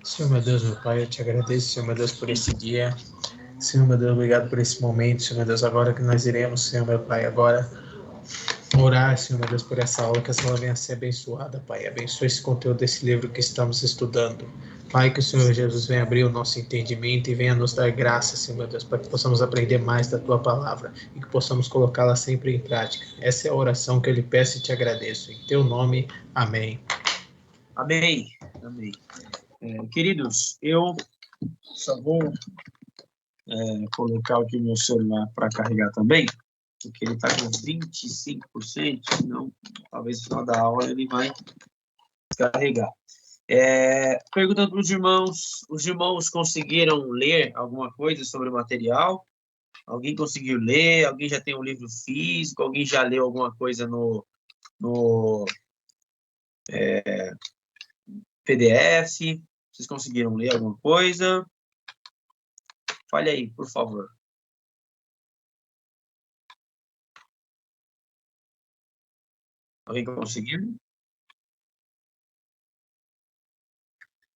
Senhor, meu Deus, meu Pai, eu te agradeço, Senhor, meu Deus, por esse dia. Senhor, meu Deus, obrigado por esse momento, Senhor, meu Deus, agora que nós iremos, Senhor, meu Pai, agora orar, Senhor, meu Deus, por essa aula, que essa aula venha a ser abençoada, Pai. Abençoa esse conteúdo desse livro que estamos estudando. Pai, que o Senhor Jesus venha abrir o nosso entendimento e venha nos dar graça, Senhor, meu Deus, para que possamos aprender mais da Tua Palavra e que possamos colocá-la sempre em prática. Essa é a oração que eu lhe peço e te agradeço. Em Teu nome, amém. Amém. Amém. Queridos, eu só vou colocar aqui o meu celular para carregar também, porque ele está com 25%, senão talvez no final da aula ele vai carregar. Perguntando para os irmãos conseguiram ler alguma coisa sobre o material? Alguém conseguiu ler? Alguém já tem um livro físico? Alguém já leu alguma coisa no PDF? Vocês conseguiram ler alguma coisa? Fale aí, por favor. Alguém conseguiu?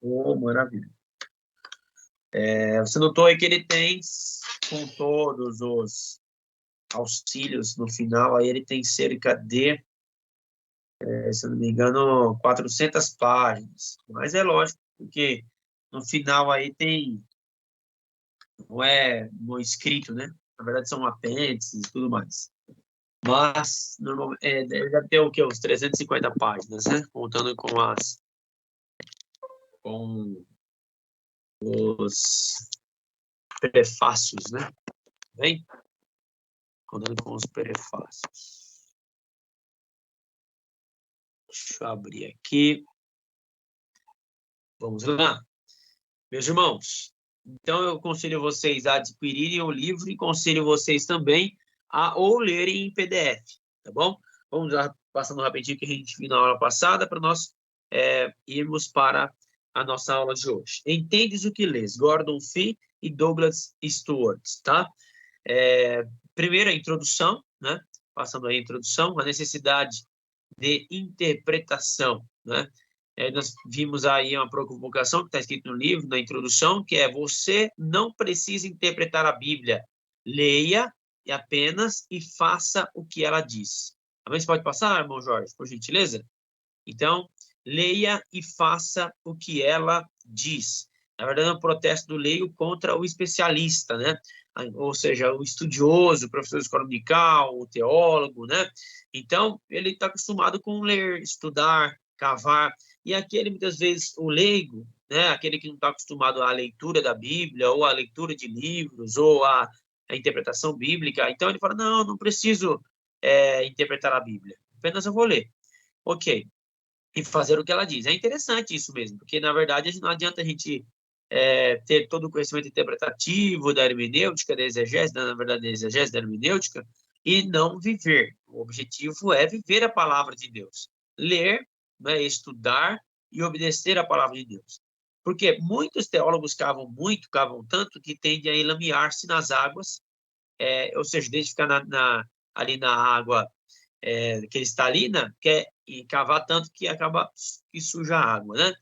Oh, maravilha. Você notou aí que ele tem, com todos os auxílios no final, aí ele tem cerca de, se eu não me engano, 400 páginas. Mas é lógico, porque no final aí tem, não é no escrito, né? Na verdade são apêndices e tudo mais. Mas, normalmente, deve ter o quê? Uns 350 páginas, né? Contando com os prefácios, né? Bem? Contando com os prefácios. Deixa eu abrir aqui. Vamos lá. Meus irmãos, então eu aconselho vocês a adquirirem o livro e aconselho vocês também a ou lerem em PDF, tá bom? Vamos lá, passando rapidinho que a gente viu na aula passada para nós irmos para a nossa aula de hoje. Entendes o que lês? Gordon Fee e Douglas Stuart, tá? Primeiro a introdução, né? Passando a introdução, a necessidade de interpretação, né? Nós vimos aí uma provocação que está escrito no livro, na introdução, que é: você não precisa interpretar a Bíblia, leia apenas e faça o que ela diz. Também você pode passar, irmão Jorge, por gentileza? Então, leia e faça o que ela diz. Na verdade, é um protesto do leigo contra o especialista, né? Ou seja, o estudioso, o professor de escola dominical, o teólogo, né? Então, ele está acostumado com ler, estudar, cavar, e aquele, muitas vezes, o leigo, né? Aquele que não está acostumado à leitura da Bíblia, ou à leitura de livros, ou à interpretação bíblica, então ele fala: não preciso interpretar a Bíblia, apenas eu vou ler. Ok. E fazer o que ela diz. É interessante isso mesmo, porque, na verdade, não adianta a gente ter todo o conhecimento interpretativo da hermenêutica, da exegese, na verdade, da exegese, da hermenêutica, e não viver. O objetivo é viver a palavra de Deus. Ler, né, estudar e obedecer a palavra de Deus. Porque muitos teólogos cavam tanto, que tendem a enlamear-se nas águas, ou seja, desde ficar ali na água cristalina, e cavar tanto que acaba que suja a água, né?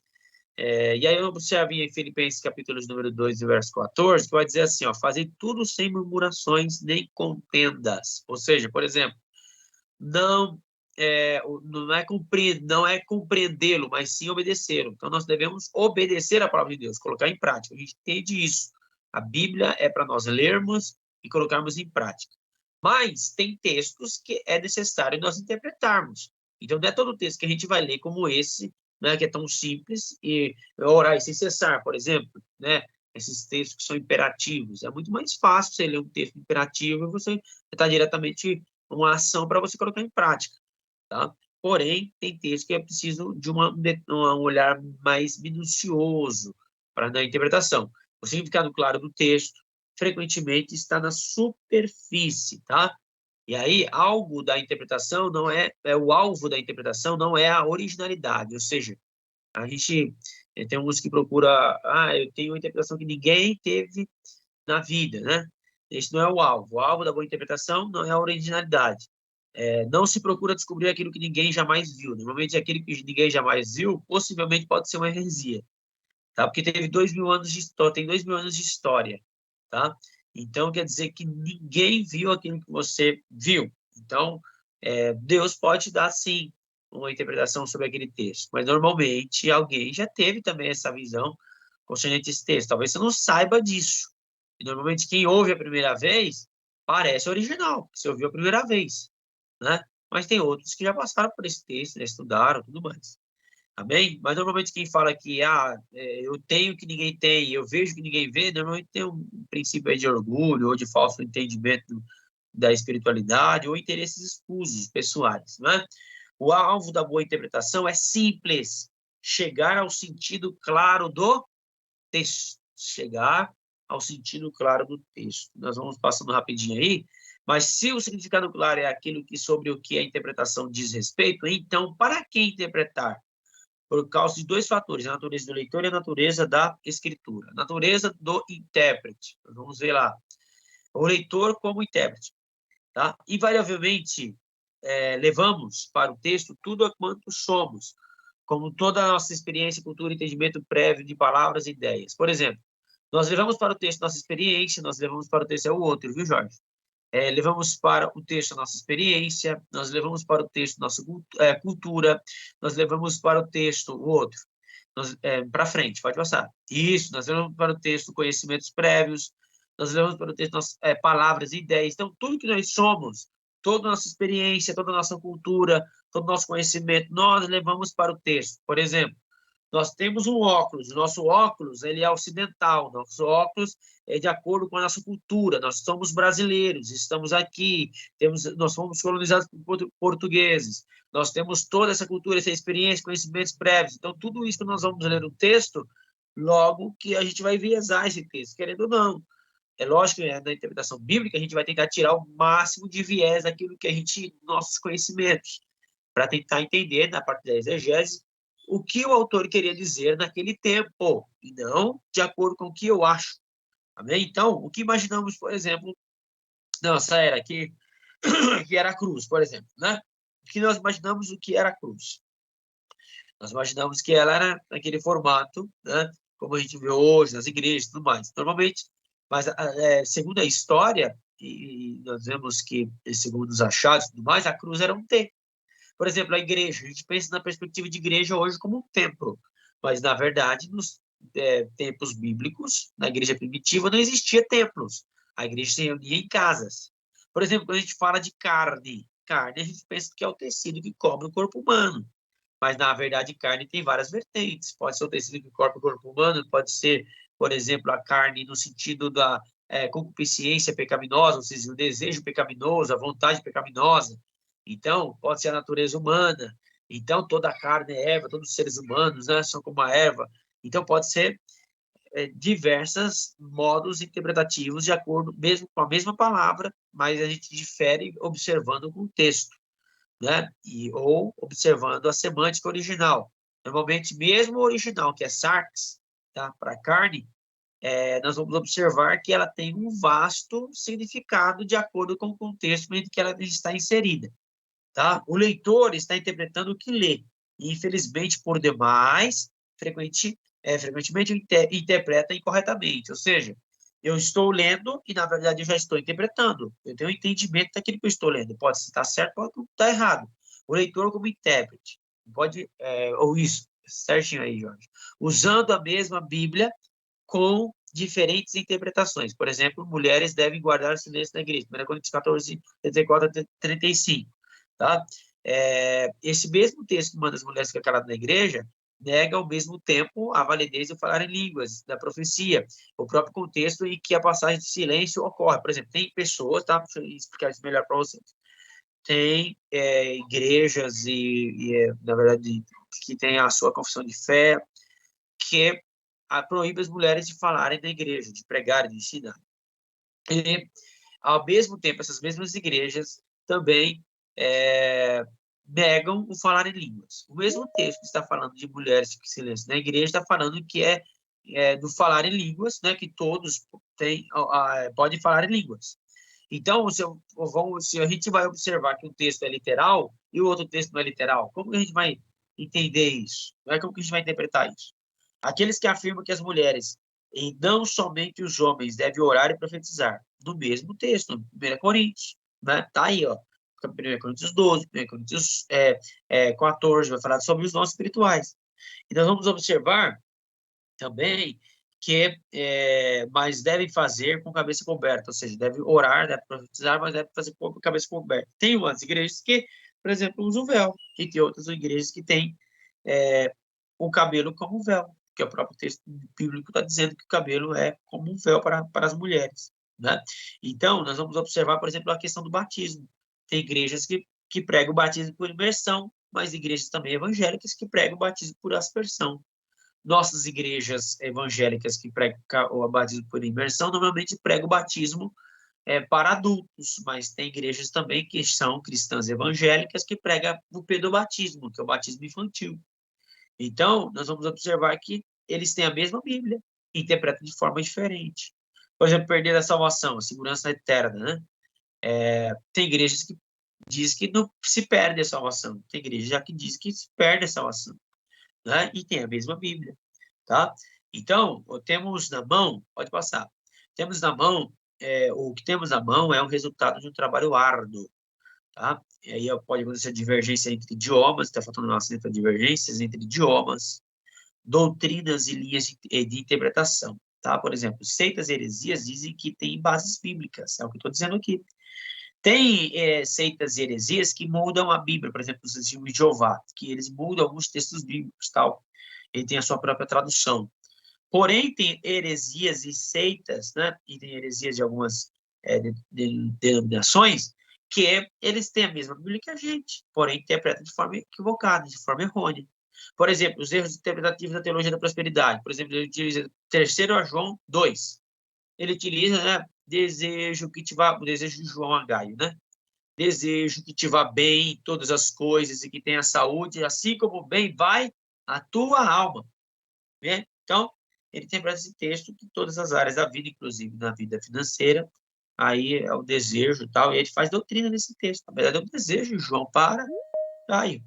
E aí observe em Filipenses capítulo número 2, verso 14, que vai dizer assim, ó: fazei tudo sem murmurações nem contendas. Ou seja, por exemplo, não é compreendê-lo, mas sim obedecê-lo. Então nós devemos obedecer a palavra de Deus, colocar em prática. A gente entende isso. A Bíblia é para nós lermos e colocarmos em prática. Mas tem textos que é necessário nós interpretarmos. Então, não é todo texto que a gente vai ler como esse, né, que é tão simples, e orar sem cessar, por exemplo, né, esses textos que são imperativos. É muito mais fácil você ler um texto imperativo e você está diretamente uma ação para você colocar em prática, tá? Porém, tem textos que é preciso de um olhar mais minucioso para na interpretação. O significado claro do texto frequentemente está na superfície, tá? E aí, algo da interpretação não o alvo da interpretação não é a originalidade, ou seja, a gente tem uns que procura, eu tenho uma interpretação que ninguém teve na vida, né? Esse não é o alvo. O alvo da boa interpretação não é a originalidade. Não se procura descobrir aquilo que ninguém jamais viu. Normalmente, aquilo que ninguém jamais viu, possivelmente pode ser uma heresia. tá? Porque teve 2.000 anos de história, tem 2.000 anos de história, tá? Então, quer dizer que ninguém viu aquilo que você viu. Então, Deus pode dar, sim, uma interpretação sobre aquele texto, mas normalmente alguém já teve também essa visão concernente a esse texto. Talvez você não saiba disso. E normalmente quem ouve a primeira vez parece original, que você ouviu a primeira vez, né? Mas tem outros que já passaram por esse texto, já estudaram, tudo mais. Amém? Mas normalmente quem fala que eu tenho o que ninguém tem, eu vejo o que ninguém vê, normalmente tem um princípio aí de orgulho ou de falso entendimento da espiritualidade ou interesses escusos, pessoais, né? O alvo da boa interpretação é simples, chegar ao sentido claro do texto, chegar ao sentido claro do texto. Nós vamos passando rapidinho aí, mas se o significado claro é aquilo que sobre o que a interpretação diz respeito, então para que interpretar? Por causa de dois fatores, a natureza do leitor e a natureza da escritura. A natureza do intérprete. Vamos ver lá. O leitor como intérprete. Tá? Invariavelmente, levamos para o texto tudo a quanto somos, como toda a nossa experiência, cultura, entendimento prévio de palavras e ideias. Por exemplo, nós levamos para o texto nossa experiência, nós levamos para o texto o outro, viu, Jorge? Levamos para o texto a nossa experiência, nós levamos para o texto nossa cultura, nós levamos para o texto o outro. Para frente, pode passar. Isso, nós levamos para o texto conhecimentos prévios, nós levamos para o texto nossas palavras e ideias. Então, tudo que nós somos, toda a nossa experiência, toda a nossa cultura, todo o nosso conhecimento, nós levamos para o texto. Por exemplo, nós temos um óculos, o nosso óculos ele é ocidental, nosso óculos é de acordo com a nossa cultura, nós somos brasileiros, estamos aqui, nós fomos colonizados por portugueses, nós temos toda essa cultura, essa experiência, conhecimentos prévios, então tudo isso que nós vamos ler no texto, logo que a gente vai enviesar esse texto, querendo ou não. É lógico que na interpretação bíblica a gente vai tentar tirar o máximo de viés daquilo que a gente, nossos conhecimentos, para tentar entender, na parte da exegese, o que o autor queria dizer naquele tempo, e não de acordo com o que eu acho. Amém? Então, o que imaginamos, por exemplo, nossa era, que era a cruz, por exemplo, né? O que nós imaginamos o que era a cruz? Nós imaginamos que ela era naquele formato, né? Como a gente vê hoje nas igrejas e tudo mais. Normalmente, mas segundo a história, e nós vemos que, segundo os achados e tudo mais, a cruz era um T. Por exemplo, a igreja, a gente pensa na perspectiva de igreja hoje como um templo, mas, na verdade, nos tempos bíblicos, na igreja primitiva, não existia templos. A igreja se reunia em casas. Por exemplo, quando a gente fala de carne, a gente pensa que é o tecido que cobre o corpo humano, mas, na verdade, carne tem várias vertentes. Pode ser o tecido que cobre o corpo humano, pode ser, por exemplo, a carne no sentido da concupiscência pecaminosa, ou seja, o desejo pecaminoso, a vontade pecaminosa. Então, pode ser a natureza humana. Então, toda a carne é erva, todos os seres humanos, né, são como a erva. Então, pode ser diversos modos interpretativos de acordo mesmo com a mesma palavra, mas a gente difere observando o contexto, né? Ou observando a semântica original. Normalmente, mesmo o original, que é sarx, tá, para carne, nós vamos observar que ela tem um vasto significado de acordo com o contexto em que ela está inserida. Tá? O leitor está interpretando o que lê, e, infelizmente, por demais, frequentemente interpreta incorretamente, ou seja, eu estou lendo e, na verdade, eu já estou interpretando. Eu tenho um entendimento daquilo que eu estou lendo. Pode estar certo, pode estar errado. O leitor como intérprete. Pode, ou isso, certinho aí, Jorge. Usando a mesma Bíblia com diferentes interpretações. Por exemplo, mulheres devem guardar silêncio na igreja. 1 Coríntios 14, 34 a 35. Tá? Esse mesmo texto que manda as mulheres ficar caladas na igreja nega ao mesmo tempo a validez de falar em línguas, da profecia, o próprio contexto em que a passagem de silêncio ocorre. Por exemplo, tem pessoas, tá? Deixa eu explicar isso melhor para vocês. Tem igrejas na verdade, que tem a sua confissão de fé, que proíbe as mulheres de falarem na igreja, de pregarem, de ensinar. E, ao mesmo tempo, essas mesmas igrejas também negam o falar em línguas. O mesmo texto que está falando de mulheres que silêncio na igreja está falando que do falar em línguas, né, que todos podem falar em línguas. Então, se a gente vai observar que um texto é literal e o outro texto não é literal, como que a gente vai entender isso? Como que a gente vai interpretar isso? Aqueles que afirmam que as mulheres, e não somente os homens, devem orar e profetizar. No mesmo texto, 1 Coríntios. Né? Tá aí, ó. 1 Coríntios 12, 1 Coríntios 14, vai falar sobre os dons espirituais. E nós vamos observar também que mas devem fazer com cabeça coberta, ou seja, deve orar, deve profetizar, mas deve fazer com a cabeça coberta. Tem umas igrejas que, por exemplo, usam véu, e tem outras igrejas que têm o cabelo como véu, que o próprio texto bíblico está dizendo que o cabelo é como um véu para as mulheres. Né? Então, nós vamos observar, por exemplo, a questão do batismo. Tem igrejas que pregam o batismo por imersão, mas igrejas também evangélicas que pregam o batismo por aspersão. Nossas igrejas evangélicas que pregam o batismo por imersão, normalmente pregam o batismo para adultos, mas tem igrejas também que são cristãs evangélicas que pregam o pedobatismo, que é o batismo infantil. Então, nós vamos observar que eles têm a mesma Bíblia, interpretam de forma diferente. Por exemplo, perder a salvação, a segurança eterna, né? Tem igrejas que diz que não se perde a salvação, tem igreja que diz que se perde a salvação, né? E tem a mesma Bíblia, tá? Então, temos na mão, pode passar, temos na mão, o que temos na mão é o resultado de um trabalho árduo, tá? E aí pode acontecer divergência entre idiomas, está faltando nossa divergências entre idiomas, doutrinas e linhas de interpretação, tá? Por exemplo, seitas e heresias dizem que tem bases bíblicas, é o que eu estou dizendo aqui. Tem seitas e heresias que mudam a Bíblia, por exemplo, os testemunhos de Jeová, que eles mudam alguns textos bíblicos, tal. Ele tem a sua própria tradução. Porém, tem heresias e seitas, né? E tem heresias de algumas denominações que eles têm a mesma Bíblia que a gente, porém interpretam de forma equivocada, de forma errônea. Por exemplo, os erros interpretativos da teologia da prosperidade. Por exemplo, ele utiliza 3 João 2. Ele utiliza, né, desejo que te vá, o desejo de João a Gaio, né? Desejo que te vá bem em todas as coisas e que tenha saúde, assim como bem vai a tua alma. Né? Então, ele interpreta esse texto que todas as áreas da vida, inclusive na vida financeira, aí é o desejo e tal, e ele faz doutrina nesse texto. Na verdade, é o desejo de João para Gaio.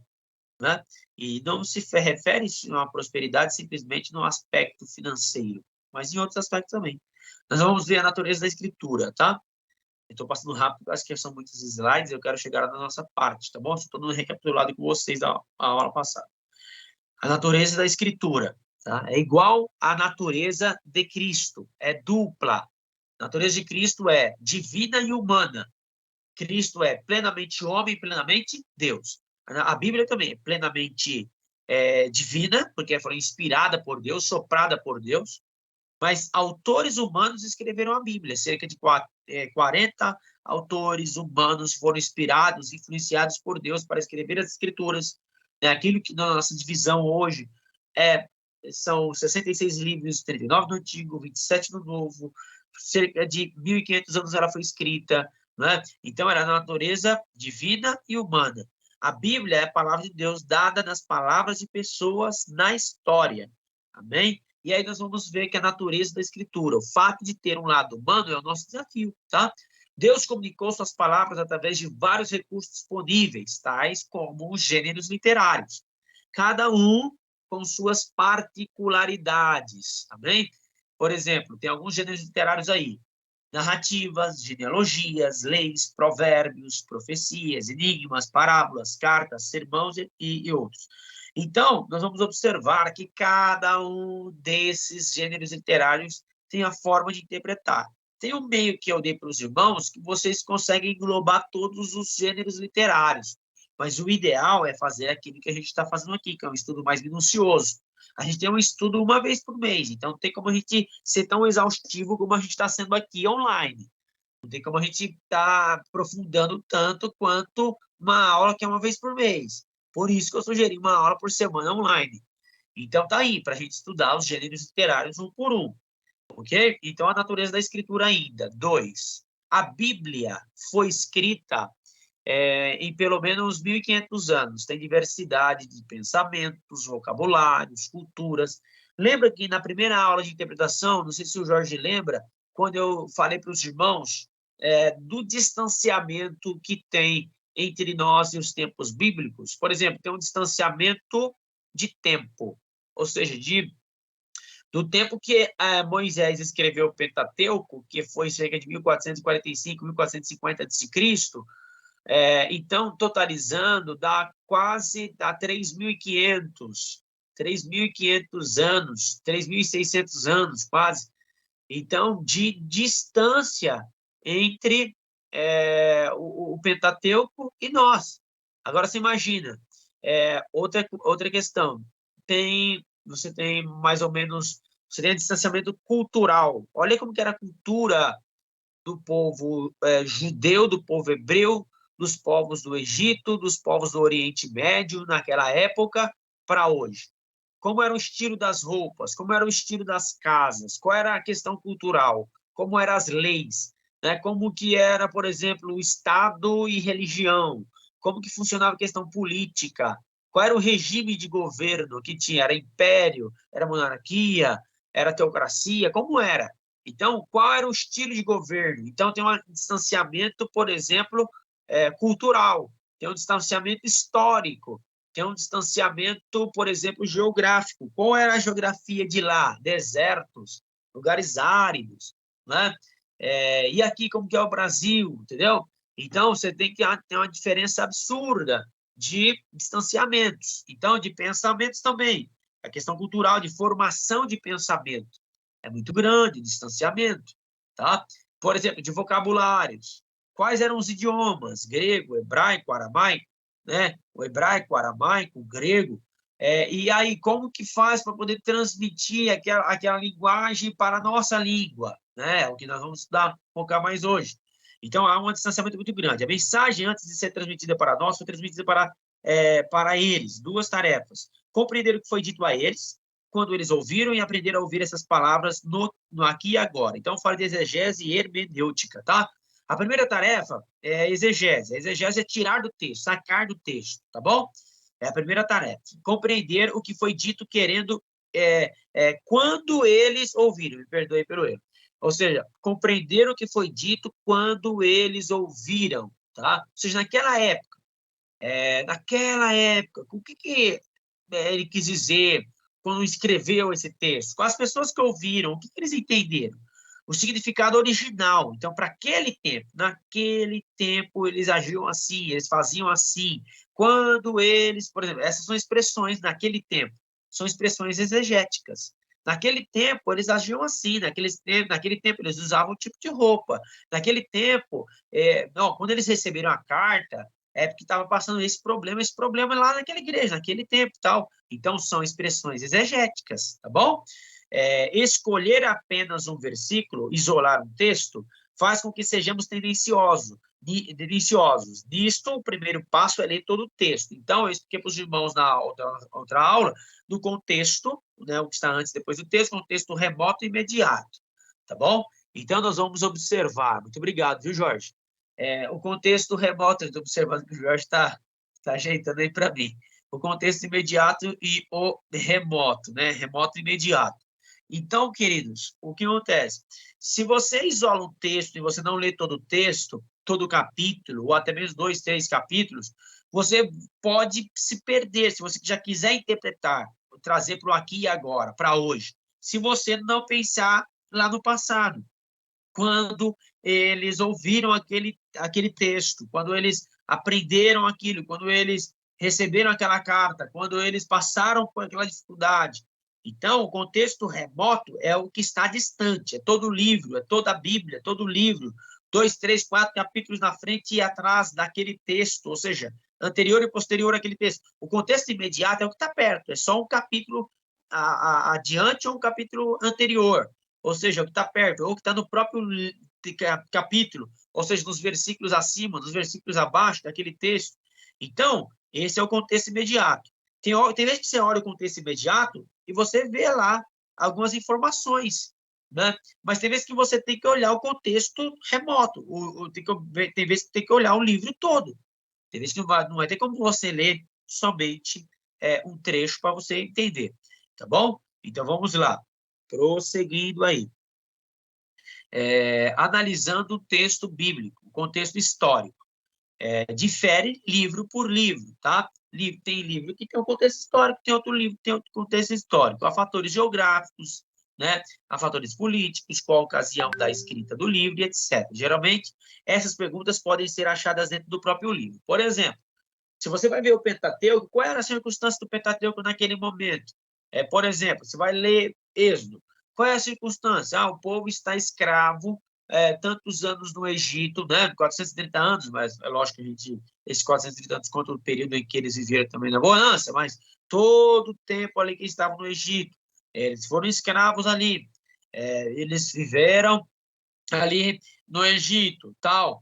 Né? E não se refere a uma prosperidade simplesmente no aspecto financeiro, mas em outros aspectos também. Nós vamos ver a natureza da escritura, tá? Eu estou passando rápido, acho que são muitos slides, eu quero chegar na nossa parte, tá bom? Estou dando recapitulado com vocês a aula passada. A natureza da escritura, tá? É igual à natureza de Cristo, é dupla. A natureza de Cristo é divina e humana. Cristo é plenamente homem e plenamente Deus. A Bíblia também é plenamente divina, porque foi inspirada por Deus, soprada por Deus, mas autores humanos escreveram a Bíblia. Cerca de 40 autores humanos foram inspirados, influenciados por Deus para escrever as Escrituras. Aquilo que na nossa divisão hoje são 66 livros, 39 no Antigo, 27 no Novo, cerca de 1.500 anos ela foi escrita, né? Então, era a natureza divina e humana. A Bíblia é a palavra de Deus dada nas palavras de pessoas na história. Amém? E aí nós vamos ver que a natureza da Escritura, o fato de ter um lado humano é o nosso desafio, tá? Deus comunicou suas palavras através de vários recursos disponíveis, tais como os gêneros literários. Cada um com suas particularidades, amém? Por exemplo, tem alguns gêneros literários aí. Narrativas, genealogias, leis, provérbios, profecias, enigmas, parábolas, cartas, sermões e outros. Então, nós vamos observar que cada um desses gêneros literários tem a forma de interpretar. Tem um meio que eu dei para os irmãos que vocês conseguem englobar todos os gêneros literários, mas o ideal é fazer aquilo que a gente está fazendo aqui, que é um estudo mais minucioso. A gente tem um estudo uma vez por mês, então não tem como a gente ser tão exaustivo como a gente está sendo aqui online. Não tem como a gente estar aprofundando tanto quanto uma aula que é uma vez por mês. Por isso que eu sugeri uma aula por semana online. Então, tá aí, para a gente estudar os gêneros literários um por um. Ok? Então, a natureza da escritura ainda. 2. A Bíblia foi escrita em pelo menos 1.500 anos. Tem diversidade de pensamentos, vocabulários, culturas. Lembra que na primeira aula de interpretação, não sei se o Jorge lembra, quando eu falei para os irmãos do distanciamento que tem entre nós e os tempos bíblicos? Por exemplo, tem um distanciamento de tempo, ou seja, de Do tempo que Moisés escreveu o Pentateuco, que foi cerca de 1445, 1450 a.C., então, totalizando, dá 3.500 anos, 3.600 anos, quase. Então, de distância entre o Pentateuco e nós. Agora, você imagina, outra questão, você tem mais ou menos, você tem distanciamento cultural. Olha como que era a cultura do povo judeu, do povo hebreu, dos povos do Egito, dos povos do Oriente Médio naquela época para hoje. Como era o estilo das roupas, como era o estilo das casas, qual era a questão cultural, como eram as leis, né? Como que era, por exemplo, o Estado e religião, como que funcionava a questão política, qual era o regime de governo que tinha, era império, era monarquia, era teocracia, como era? Então, qual era o estilo de governo? Então, tem um distanciamento, por exemplo, cultural, tem um distanciamento histórico, tem um distanciamento, por exemplo, geográfico. Qual era a geografia de lá? Desertos, lugares áridos, né? E aqui, como que é o Brasil, entendeu? Então, você tem que ter uma diferença absurda de distanciamentos. Então, de pensamentos também. A questão cultural, de formação de pensamento é muito grande, o distanciamento, tá? Por exemplo, de vocabulários. Quais eram os idiomas? Grego, hebraico, aramaico, né? O hebraico, o aramaico, o grego. E aí, como que faz para poder transmitir aquela linguagem para a nossa língua? Né? É o que nós vamos focar mais hoje. Então, há um distanciamento muito grande. A mensagem, antes de ser transmitida para nós, foi transmitida para eles. Duas tarefas. Compreender o que foi dito a eles, quando eles ouviram, e aprenderam a ouvir essas palavras no aqui e agora. Então, fala de exegese e hermenêutica, tá? A primeira tarefa é a exegese. A exegese é tirar do texto, sacar do texto, tá bom? É a primeira tarefa. Compreender o que foi dito querendo quando eles ouviram. Me perdoe pelo erro. Ou seja, compreender o que foi dito quando eles ouviram, tá? Ou seja, naquela época, o que ele quis dizer quando escreveu esse texto? Com as pessoas que ouviram, o que eles entenderam? O significado original. Então, para naquele tempo, eles agiam assim, eles faziam assim. Quando eles, por exemplo, essas são expressões naquele tempo, são expressões exegéticas. Naquele tempo, eles agiam assim, naquele tempo, eles usavam um tipo de roupa. Naquele tempo, quando eles receberam a carta, porque estava passando esse problema lá naquela igreja, naquele tempo tal. Então, são expressões exegéticas, tá bom? Escolher apenas um versículo, isolar um texto, faz com que sejamos tendenciosos. Nisto, o primeiro passo é ler todo o texto. Então, eu expliquei para os irmãos na outra aula, no contexto, né, o que está antes e depois do texto, contexto remoto e imediato, tá bom? Então, nós vamos observar. Muito obrigado, viu, Jorge? O contexto remoto, estou observando que o Jorge está ajeitando aí para mim. O contexto imediato e o remoto, né? Remoto e imediato. Então, queridos, o que acontece? Se você isola um texto e você não lê todo o texto, todo o capítulo, ou até mesmo 2, 3 capítulos, você pode se perder. Se você já quiser interpretar, trazer para o aqui e agora, para hoje, se você não pensar lá no passado, quando eles ouviram aquele texto, quando eles aprenderam aquilo, quando eles receberam aquela carta, quando eles passaram por aquela dificuldade. Então, o contexto remoto é o que está distante, é todo o livro, é toda a Bíblia, é todo o livro, 2, 3, 4 capítulos na frente e atrás daquele texto, ou seja, anterior e posterior àquele texto. O contexto imediato é o que está perto, é só um capítulo adiante ou um capítulo anterior, ou seja, o que está perto, ou que está no próprio capítulo, ou seja, nos versículos acima, nos versículos abaixo daquele texto. Então, esse é o contexto imediato. Tem vezes que você olha o contexto imediato e você vê lá algumas informações, né? Mas tem vezes que você tem que olhar o contexto remoto, tem vezes que tem que olhar o livro todo. Tem vezes que não vai ter como você ler somente um trecho para você entender, tá bom? Então, vamos lá. Prosseguindo aí. Analisando o texto bíblico, o contexto histórico. Difere livro por livro, tá? Tem livro que tem um contexto histórico, tem outro livro que tem outro contexto histórico. Há fatores geográficos, né, a fatores políticos, qual a ocasião da escrita do livro, etc. Geralmente, essas perguntas podem ser achadas dentro do próprio livro. Por exemplo, se você vai ver o Pentateuco, qual era a circunstância do Pentateuco naquele momento? Por exemplo, você vai ler Êxodo. Qual é a circunstância? O povo está escravo tantos anos no Egito, né? 430 anos, mas é lógico que esses 430 anos conta o período em que eles viveram também na bonança, mas todo o tempo ali que estavam no Egito, eles foram escravos ali, eles viveram ali no Egito, tal.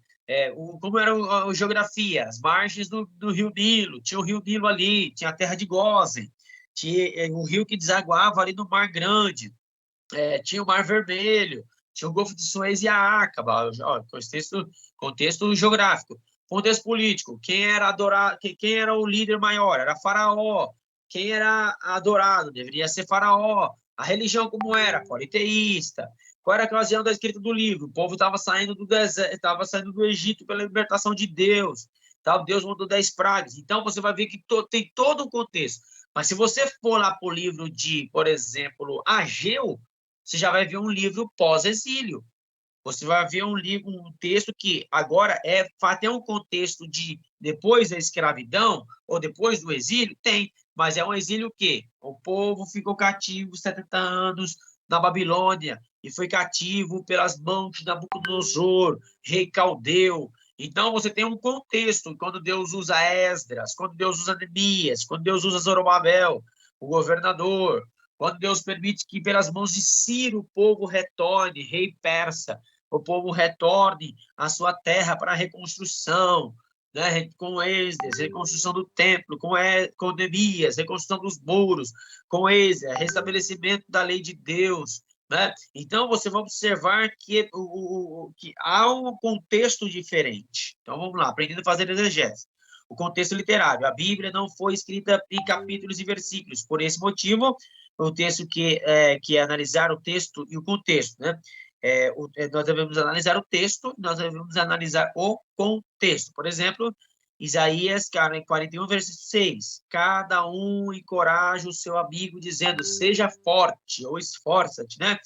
Como era a geografia, as margens do Rio Nilo, tinha o Rio Nilo ali, tinha a terra de Gósen, tinha o rio que desaguava ali no Mar Grande, tinha o Mar Vermelho, tinha o Golfo de Suez e a Áqaba, contexto geográfico. Contexto político, quem era o líder maior? Era Faraó. Quem era adorado? Deveria ser Faraó. A religião como era? Politeísta. Qual era a ocasião da escrita do livro? O povo estava saindo do deserto, estava saindo do Egito pela libertação de Deus. Tal, Deus mandou 10 pragas. Então, você vai ver que tem todo um contexto. Mas se você for lá para o livro de, por exemplo, Ageu, você já vai ver um livro pós-exílio. Você vai ver um texto que agora tem um contexto de depois da escravidão ou depois do exílio? Tem, mas é um exílio que o povo ficou cativo 70 anos na Babilônia e foi cativo pelas mãos de Nabucodonosor, rei caldeu. Então, você tem um contexto, quando Deus usa Esdras, quando Deus usa Neemias, quando Deus usa Zorobabel, o governador, quando Deus permite que pelas mãos de Ciro o povo retorne, rei persa, o povo retorne à sua terra para a reconstrução, né? Com Esdras, reconstrução do templo, com Neemias, reconstrução dos muros, com Esdras, restabelecimento da lei de Deus, né? Então, você vai observar que há um contexto diferente. Então, vamos lá, aprendendo a fazer exegese. O contexto literário. A Bíblia não foi escrita em capítulos e versículos. Por esse motivo, o texto que é analisar o texto e o contexto, né? Nós devemos analisar o texto, nós devemos analisar o contexto. Por exemplo, Isaías 41, versículo 6. Cada um encoraja o seu amigo, dizendo, seja forte ou esforça-te, né?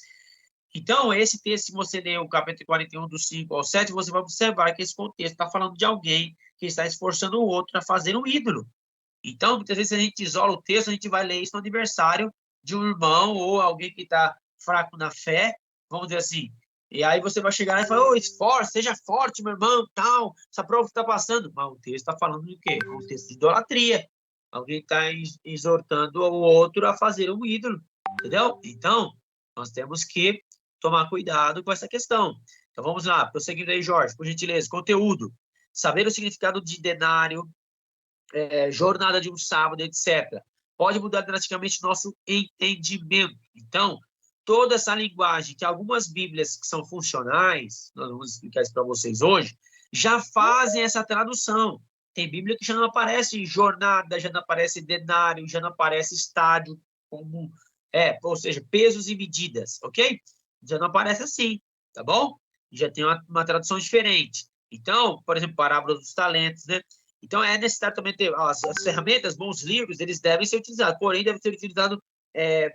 Então, esse texto, se você ler o capítulo 41, do 5 ao 7, você vai observar que esse contexto está falando de alguém que está esforçando o outro a fazer um ídolo. Então, muitas vezes, se a gente isola o texto, a gente vai ler isso no aniversário de um irmão ou alguém que está fraco na fé, vamos dizer assim. E aí você vai chegar e falar, esforço, seja forte, meu irmão, tal, essa prova que está passando. Mas o texto está falando de quê? Um texto de idolatria. Alguém está exortando o outro a fazer um ídolo, entendeu? Então, nós temos que tomar cuidado com essa questão. Então, vamos lá, prosseguindo aí, Jorge, por gentileza, conteúdo. Saber o significado de denário, jornada de um sábado, etc. Pode mudar drasticamente nosso entendimento. Então, toda essa linguagem que algumas Bíblias que são funcionais, nós vamos explicar isso para vocês hoje, já fazem essa tradução. Tem Bíblia que já não aparece jornada, já não aparece denário, já não aparece estádio, ou seja, pesos e medidas, ok? Já não aparece assim, tá bom? Já tem uma tradução diferente. Então, por exemplo, parábola dos talentos, né? Então, é necessário também ter as ferramentas, bons livros, eles devem ser utilizados, porém, deve ser utilizado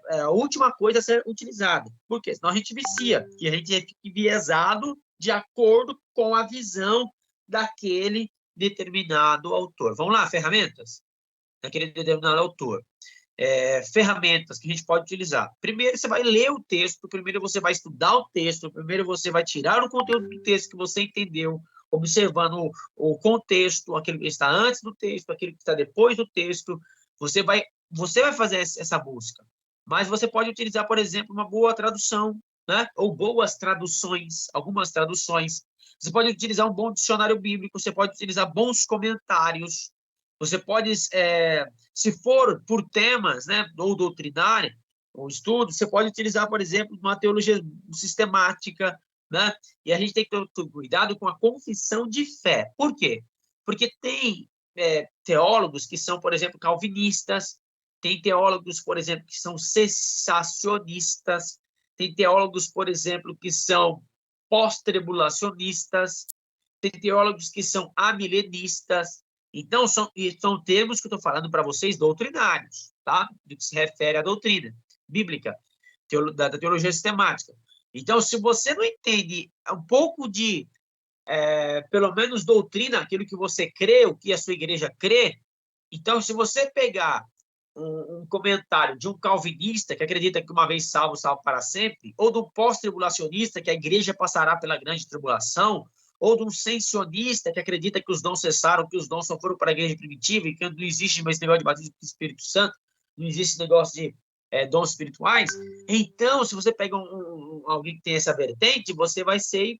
a última coisa a ser utilizada. Por quê? Senão a gente vicia, e a gente fica enviesado de acordo com a visão daquele determinado autor. Vamos lá, ferramentas? Daquele determinado autor. Ferramentas que a gente pode utilizar. Primeiro, você vai ler o texto, primeiro você vai estudar o texto, primeiro você vai tirar o conteúdo do texto que você entendeu, observando o contexto, aquele que está antes do texto, aquele que está depois do texto. Você vai fazer essa busca. Mas você pode utilizar, por exemplo, uma boa tradução, né? Ou boas traduções, algumas traduções. Você pode utilizar um bom dicionário bíblico, você pode utilizar bons comentários, você pode, se for por temas, né, ou doutrinária, ou estudo, você pode utilizar, por exemplo, uma teologia sistemática, né? E a gente tem que ter cuidado com a confissão de fé. Por quê? Porque tem teólogos que são, por exemplo, calvinistas, tem teólogos, por exemplo, que são cessacionistas, tem teólogos, por exemplo, que são pós-tribulacionistas, tem teólogos que são amilenistas. Então, são termos que eu estou falando para vocês doutrinários, tá? Do que se refere à doutrina bíblica. da teologia sistemática. Então, se você não entende um pouco de, pelo menos, doutrina, aquilo que você crê, o que a sua igreja crê, então, se você pegar um comentário de um calvinista que acredita que uma vez salvo, salvo para sempre, ou de um pós-tribulacionista que a igreja passará pela grande tribulação, ou de um sensionista que acredita que os dons cessaram, que os dons só foram para a igreja primitiva e que não existe mais esse negócio de batismo do Espírito Santo, não existe esse negócio de dons espirituais. Então, se você pega alguém que tem essa vertente, você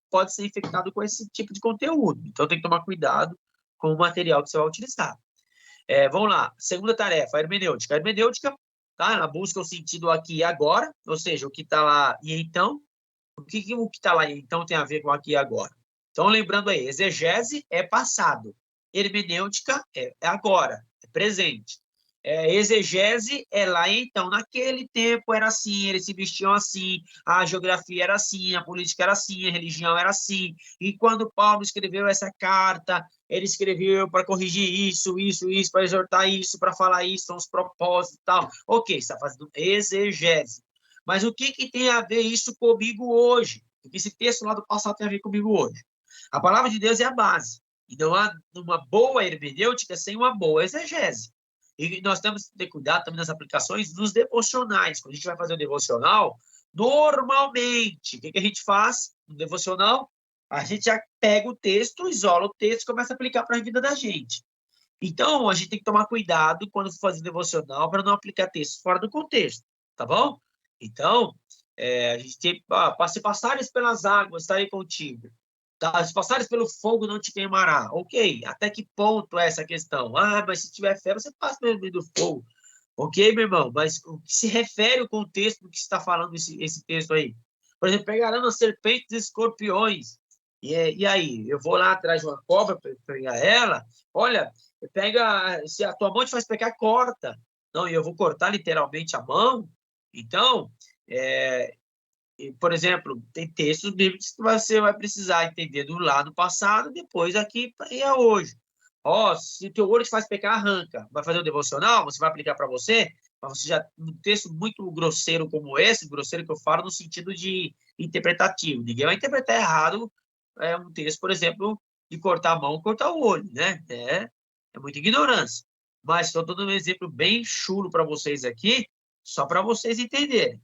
pode ser infectado com esse tipo de conteúdo. Então, tem que tomar cuidado com o material que você vai utilizar. Vamos lá, segunda tarefa, a hermenêutica. A hermenêutica, tá? Ela busca o sentido aqui e agora, ou seja, o que está lá e então. O que está lá e então tem a ver com aqui e agora? Então, lembrando aí, exegese é passado, hermenêutica é agora, é presente. Exegese é lá e então, naquele tempo era assim, eles se vestiam assim, a geografia era assim, a política era assim, a religião era assim, e quando Paulo escreveu essa carta, ele escreveu para corrigir isso, para exortar isso, para falar isso, são os propósitos e tal. Ok, está fazendo exegese. Mas o que tem a ver isso comigo hoje? O que esse texto lá do passado tem a ver comigo hoje? A palavra de Deus é a base. E não há uma boa hermenêutica sem uma boa exegese. E nós temos que ter cuidado também nas aplicações dos devocionais. Quando a gente vai fazer o devocional, normalmente, o que a gente faz no devocional? A gente já pega o texto, isola o texto e começa a aplicar para a vida da gente. Então, a gente tem que tomar cuidado quando for fazer devocional para não aplicar textos fora do contexto, tá bom? Então, a gente tem, se passares pelas águas, estarei contigo. Tá? Se passares pelo fogo, não te queimará. Ok, até que ponto é essa questão? Mas se tiver fé, você passa pelo meio do fogo. Ok, meu irmão, mas o que se refere ao contexto do que está falando esse texto aí? Por exemplo, pegarão as serpentes e escorpiões. E aí, eu vou lá atrás de uma cobra para pegar ela? Olha, se a tua mão te faz pecar, corta. Não, e eu vou cortar literalmente a mão? Então, por exemplo, tem textos bíblicos que você vai precisar entender do lá no passado, depois aqui e hoje. Se o teu olho te faz pecar, arranca. Vai fazer o devocional? Você vai aplicar para você? Mas você já, um texto muito grosseiro como esse, grosseiro que eu falo no sentido de interpretativo. Ninguém vai interpretar errado um texto, por exemplo, de cortar a mão, cortar o olho, né? É muita ignorância. Mas estou dando um exemplo bem chulo para vocês aqui, só para vocês entenderem,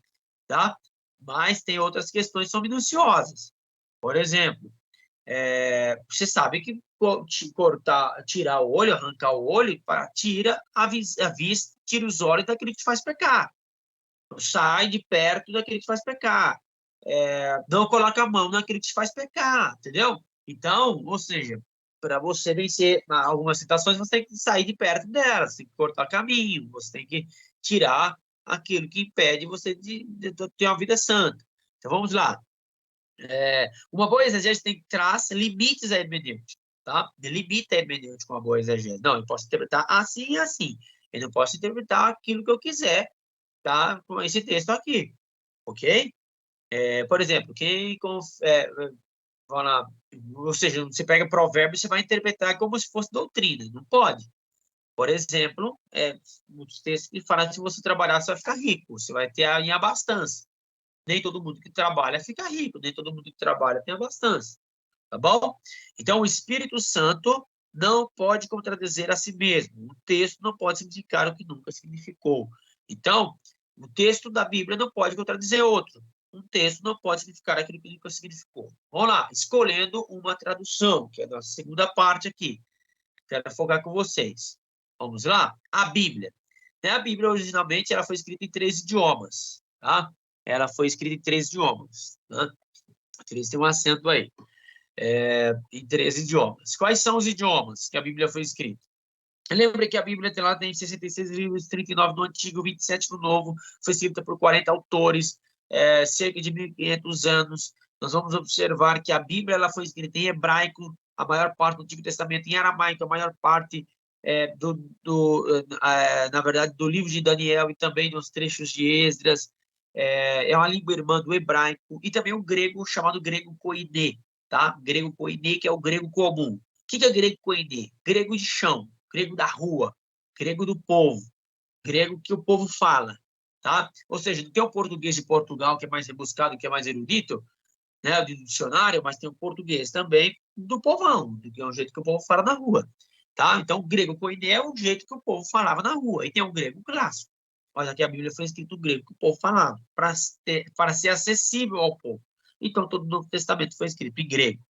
tá? Mas tem outras questões que são minuciosas. Por exemplo, você sabe que tirar o olho, arrancar o olho, tira a vista, tira os olhos daquele que te faz pecar. Sai de perto daquele que te faz pecar. Não coloca a mão naquele que te faz pecar, entendeu? Então, ou seja, para você vencer algumas situações, você tem que sair de perto delas, você tem que cortar caminho, você tem que tirar aquilo que impede você de ter uma vida santa. Então, vamos lá. Uma boa exegese tem que traçar limites à hermenêutica, tá? Limita a hermenêutica com uma boa exegese. Não, eu posso interpretar assim e assim. Eu não posso interpretar aquilo que eu quiser, tá? Com esse texto aqui, ok? Por exemplo, fala, ou seja, você pega provérbio e você vai interpretar como se fosse doutrina. Não pode. Por exemplo, muitos textos que falam que se você trabalhar, você vai ficar rico, você vai ter em abastança. Nem todo mundo que trabalha fica rico, nem todo mundo que trabalha tem abastança, tá bom? Então, o Espírito Santo não pode contradizer a si mesmo. O texto não pode significar o que nunca significou. Então, o texto da Bíblia não pode contradizer outro. Um texto não pode significar aquilo que nunca significou. Vamos lá, escolhendo uma tradução, que é a nossa segunda parte aqui. Quero focar com vocês. Vamos lá? A Bíblia. A Bíblia, originalmente, ela foi escrita em 3 idiomas, tá? Ela foi escrita em 3 idiomas, né? 3 tem um acento aí. Em 3 idiomas. Quais são os idiomas que a Bíblia foi escrita? Lembre que a Bíblia tem 66 livros, 39 no Antigo, 27 no Novo, foi escrita por 40 autores, cerca de 1.500 anos. Nós vamos observar que a Bíblia ela foi escrita em hebraico, a maior parte do Antigo Testamento em aramaico, a maior parte, na verdade, do livro de Daniel e também dos trechos de Esdras. É uma língua irmã do hebraico e também o grego chamado grego koiné, tá? Grego koiné, que é o grego comum. O que é grego koiné? Grego de chão, grego da rua, grego do povo, grego que o povo fala, tá? Ou seja, não tem o português de Portugal, que é mais rebuscado, que é mais erudito, né, do dicionário, mas tem o português também do povão, que é o jeito que o povo fala na rua, tá? Então, o grego koiné é o jeito que o povo falava na rua, e tem o grego clássico. Mas aqui a Bíblia foi escrito o grego que o povo falava, para ser acessível ao povo. Então, todo o Novo Testamento foi escrito em grego.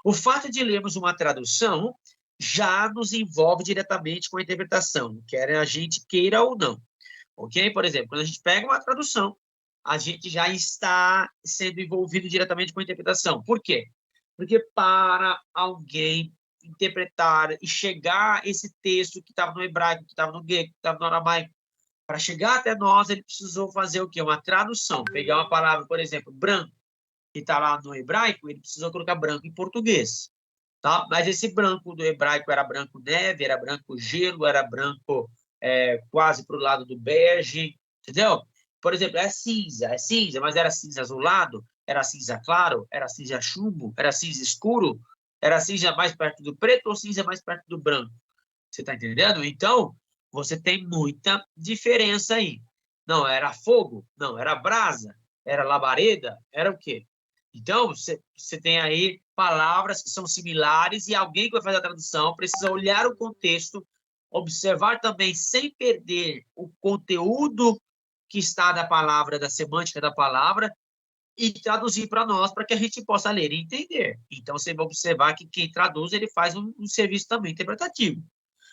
O fato de lermos uma tradução já nos envolve diretamente com a interpretação, quer a gente queira ou não. Ok? Por exemplo, quando a gente pega uma tradução, a gente já está sendo envolvido diretamente com a interpretação. Por quê? Porque para alguém interpretar e chegar esse texto que estava no hebraico, que estava no grego, que estava no aramaico, para chegar até nós, ele precisou fazer o quê? Uma tradução. Pegar uma palavra, por exemplo, branco, que está lá no hebraico, ele precisou colocar branco em português. Tá? Mas esse branco do hebraico era branco neve, era branco gelo, era branco quase para o lado do bege, entendeu? Por exemplo, é cinza, mas era cinza azulado, era cinza claro, era cinza chumbo, era cinza escuro, era cinza mais perto do preto ou cinza mais perto do branco. Você está entendendo? Então, você tem muita diferença aí. Não, era fogo? Não, era brasa? Era labareda? Era o quê? Então, você tem aí palavras que são similares e alguém que vai fazer a tradução precisa olhar o contexto, observar também, sem perder o conteúdo que está da palavra, da semântica da palavra, e traduzir para nós, para que a gente possa ler e entender. Então, você vai observar que quem traduz, ele faz um serviço também interpretativo.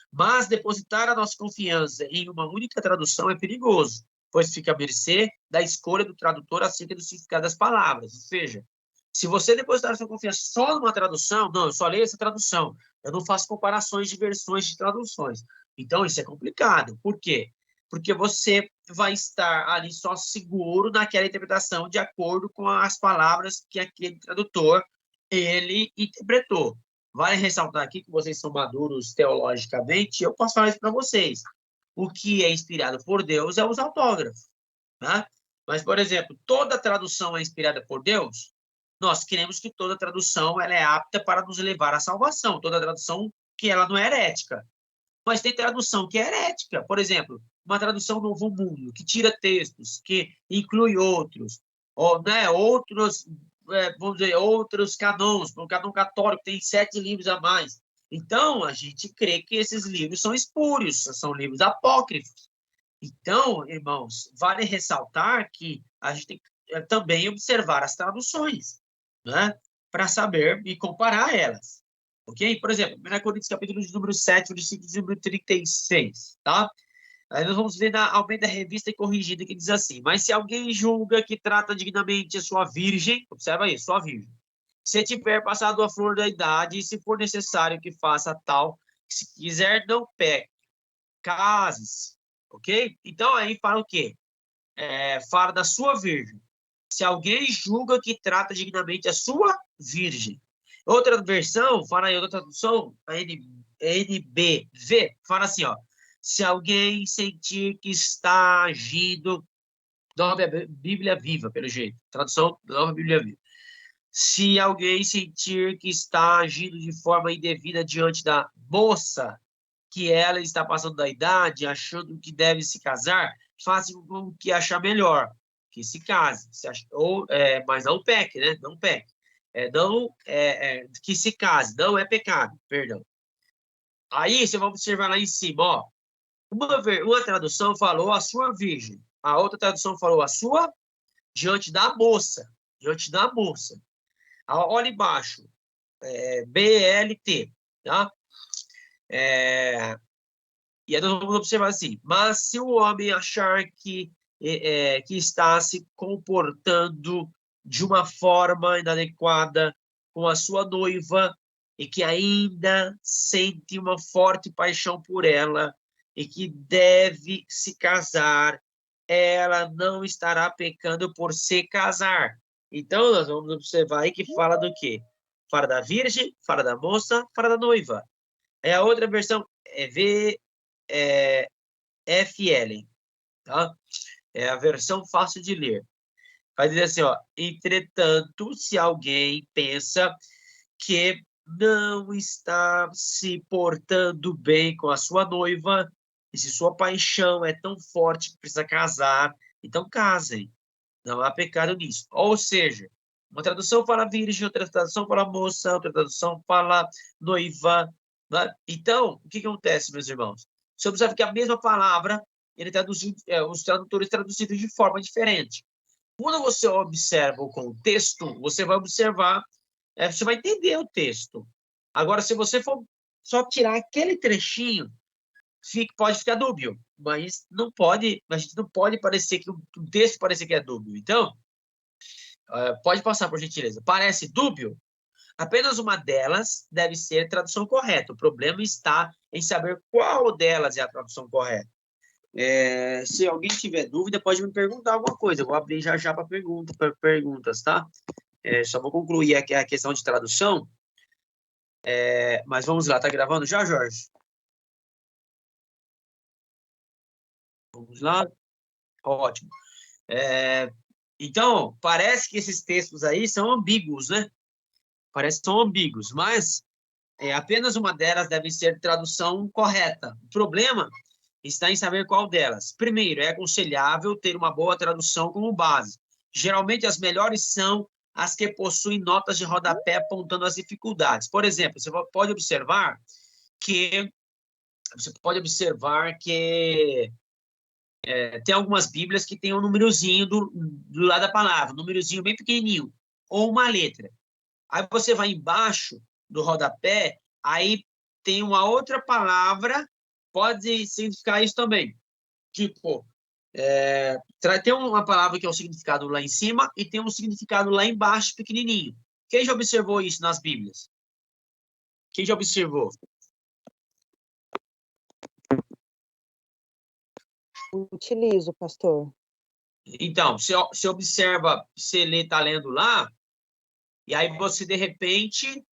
Mas depositar a nossa confiança em uma única tradução é perigoso, pois fica à mercê da escolha do tradutor acerca do significado das palavras. Ou seja, se você depositar a sua confiança só numa tradução, não, eu só leio essa tradução, eu não faço comparações de versões de traduções. Então, isso é complicado. Por quê? Porque você vai estar ali só seguro naquela interpretação de acordo com as palavras que aquele tradutor ele interpretou. Vale ressaltar aqui que vocês são maduros teologicamente, eu posso falar isso para vocês. O que é inspirado por Deus é os autógrafos, né? Mas, por exemplo, toda tradução é inspirada por Deus? Nós queremos que toda tradução ela é apta para nos levar à salvação, toda tradução que ela não é herética. Mas tem tradução que é herética. Por exemplo, uma tradução Novo Mundo, que tira textos, que inclui outros, ou, né, outros, vamos dizer, outros canons. O canon católico tem 7 livros a mais. Então, a gente crê que esses livros são espúrios, são livros apócrifos. Então, irmãos, vale ressaltar que a gente tem que também observar as traduções, né, para saber e comparar elas. Ok? Por exemplo, 1 Coríntios capítulo de número 7, versículo de número 36, tá? Aí nós vamos ver na Almeida Revista e Corrigida, que diz assim: mas se alguém julga que trata dignamente a sua virgem, observa aí, sua virgem, se tiver passado a flor da idade, e se for necessário que faça tal, se quiser, não peque, case-se, ok? Então aí fala o quê? Fala da sua virgem. Se alguém julga que trata dignamente a sua virgem. Outra versão, fala aí, outra tradução, a NBV, fala assim, ó. Se alguém sentir que está agindo, Nova Bíblia Viva, pelo jeito, tradução Nova Bíblia Viva. Se alguém sentir que está agindo de forma indevida diante da moça, que ela está passando da idade, achando que deve se casar, faça o que achar melhor, que se case, mas não peque, né? Não peque. Que se case, não é pecado, perdão. Aí você vai observar lá em cima, ó, uma tradução falou a sua virgem, a outra tradução falou a sua diante da moça, diante da moça. Olha embaixo, BLT, tá? E aí nós vamos observar assim, mas se o homem achar que está se comportando de uma forma inadequada com a sua noiva e que ainda sente uma forte paixão por ela e que deve se casar, ela não estará pecando por se casar. Então, nós vamos observar aí que fala do quê? Fala da virgem, fala da moça, fala da noiva. A outra versão FL, tá? É a versão fácil de ler. Vai dizer assim, ó, entretanto, se alguém pensa que não está se portando bem com a sua noiva, e se sua paixão é tão forte que precisa casar, Então, casem. Não há pecado nisso. Ou seja, uma tradução fala virgem, outra tradução fala moça, outra tradução fala noiva. Né? Então, o que acontece, meus irmãos? Você observa que a mesma palavra, os tradutores traduziram de forma diferente. Quando você observa o contexto, você vai observar, você vai entender o texto. Agora, se você for só tirar aquele trechinho, pode ficar dúbio, mas não pode, a gente não pode parecer que o texto parecer que é dúbio. Então, pode passar, por gentileza. Parece dúbio? Apenas uma delas deve ser a tradução correta. O problema está em saber qual delas é a tradução correta. Se alguém tiver dúvida, pode me perguntar alguma coisa. Eu vou abrir já para perguntas, tá? Só vou concluir aqui a questão de tradução. Mas vamos lá, tá gravando já, Jorge? Vamos lá. Ótimo. Então, parece que esses textos aí são ambíguos, né? Parece que são ambíguos, mas apenas uma delas deve ser tradução correta. O problema está em saber qual delas. Primeiro, é aconselhável ter uma boa tradução como base. Geralmente, as melhores são as que possuem notas de rodapé apontando as dificuldades. Por exemplo, você pode observar que tem algumas Bíblias que tem um númerozinho do lado da palavra, um númerozinho bem pequenininho, ou uma letra. Aí você vai embaixo do rodapé, aí tem uma outra palavra, pode significar isso também. Tipo, tem uma palavra que é o significado lá em cima e tem um significado lá embaixo, pequenininho. Quem já observou isso nas Bíblias? Quem já observou? Utilizo, pastor. Então, você observa, você está lendo lá, e aí você, de repente,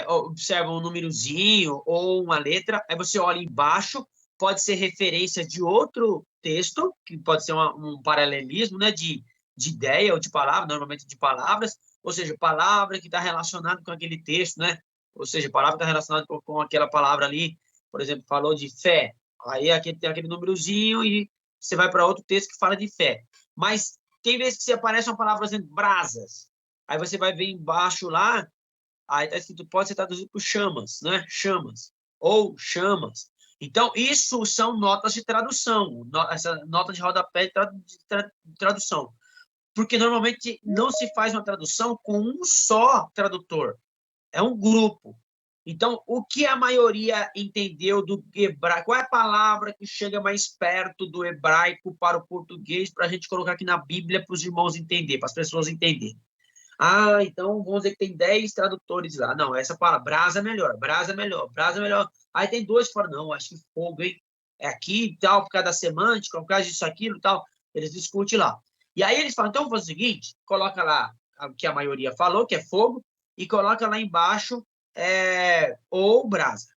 observa um númerozinho ou uma letra, aí você olha embaixo, pode ser referência de outro texto, que pode ser um paralelismo, né, de ideia ou de palavra, normalmente de palavras, ou seja, palavra que está relacionada com aquele texto, né? Ou seja, palavra que está relacionada com aquela palavra ali, por exemplo, falou de fé, aí tem aquele númerozinho e você vai para outro texto que fala de fé. Mas tem vezes que você aparece uma palavra, por exemplo, brasas, aí você vai ver embaixo lá, aí está escrito, pode ser traduzido por chamas, né? Chamas. Ou chamas. Então, isso são notas de tradução. Essa nota de rodapé de tradução. Porque normalmente não se faz uma tradução com um só tradutor. É um grupo. Então, o que a maioria entendeu do hebraico? Qual é a palavra que chega mais perto do hebraico para o português, para a gente colocar aqui na Bíblia para os irmãos entenderem, para as pessoas entenderem? Então vamos dizer que tem 10 tradutores lá. Não, essa palavra, brasa é melhor, brasa é melhor, brasa é melhor. Aí tem dois que falam, não, acho que fogo, hein? É aqui e tal, por causa da semântica, por causa disso, aquilo e tal. Eles discutem lá. E aí eles falam, então faz o seguinte, coloca lá o que a maioria falou, que é fogo, e coloca lá embaixo ou brasa.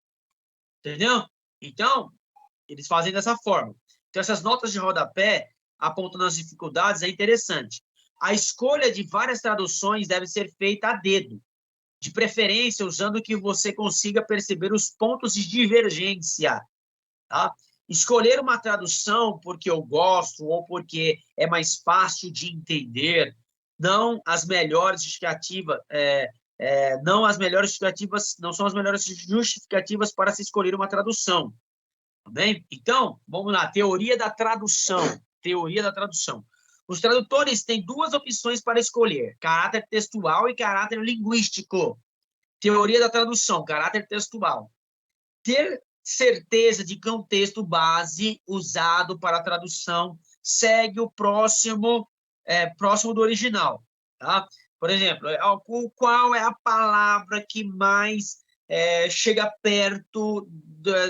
Entendeu? Então, eles fazem dessa forma. Então, essas notas de rodapé apontando as dificuldades é interessante. A escolha de várias traduções deve ser feita a dedo, de preferência usando que você consiga perceber os pontos de divergência. Tá? Escolher uma tradução porque eu gosto ou porque é mais fácil de entender, não as melhores justificativas, não são as melhores justificativas para se escolher uma tradução. Tá bem? Então, vamos lá, teoria da tradução. Teoria da tradução. Os tradutores têm duas opções para escolher: caráter textual e caráter linguístico. Teoria da tradução, caráter textual. Ter certeza de que um texto base usado para a tradução segue o próximo do original. Tá? Por exemplo, qual é a palavra que mais chega perto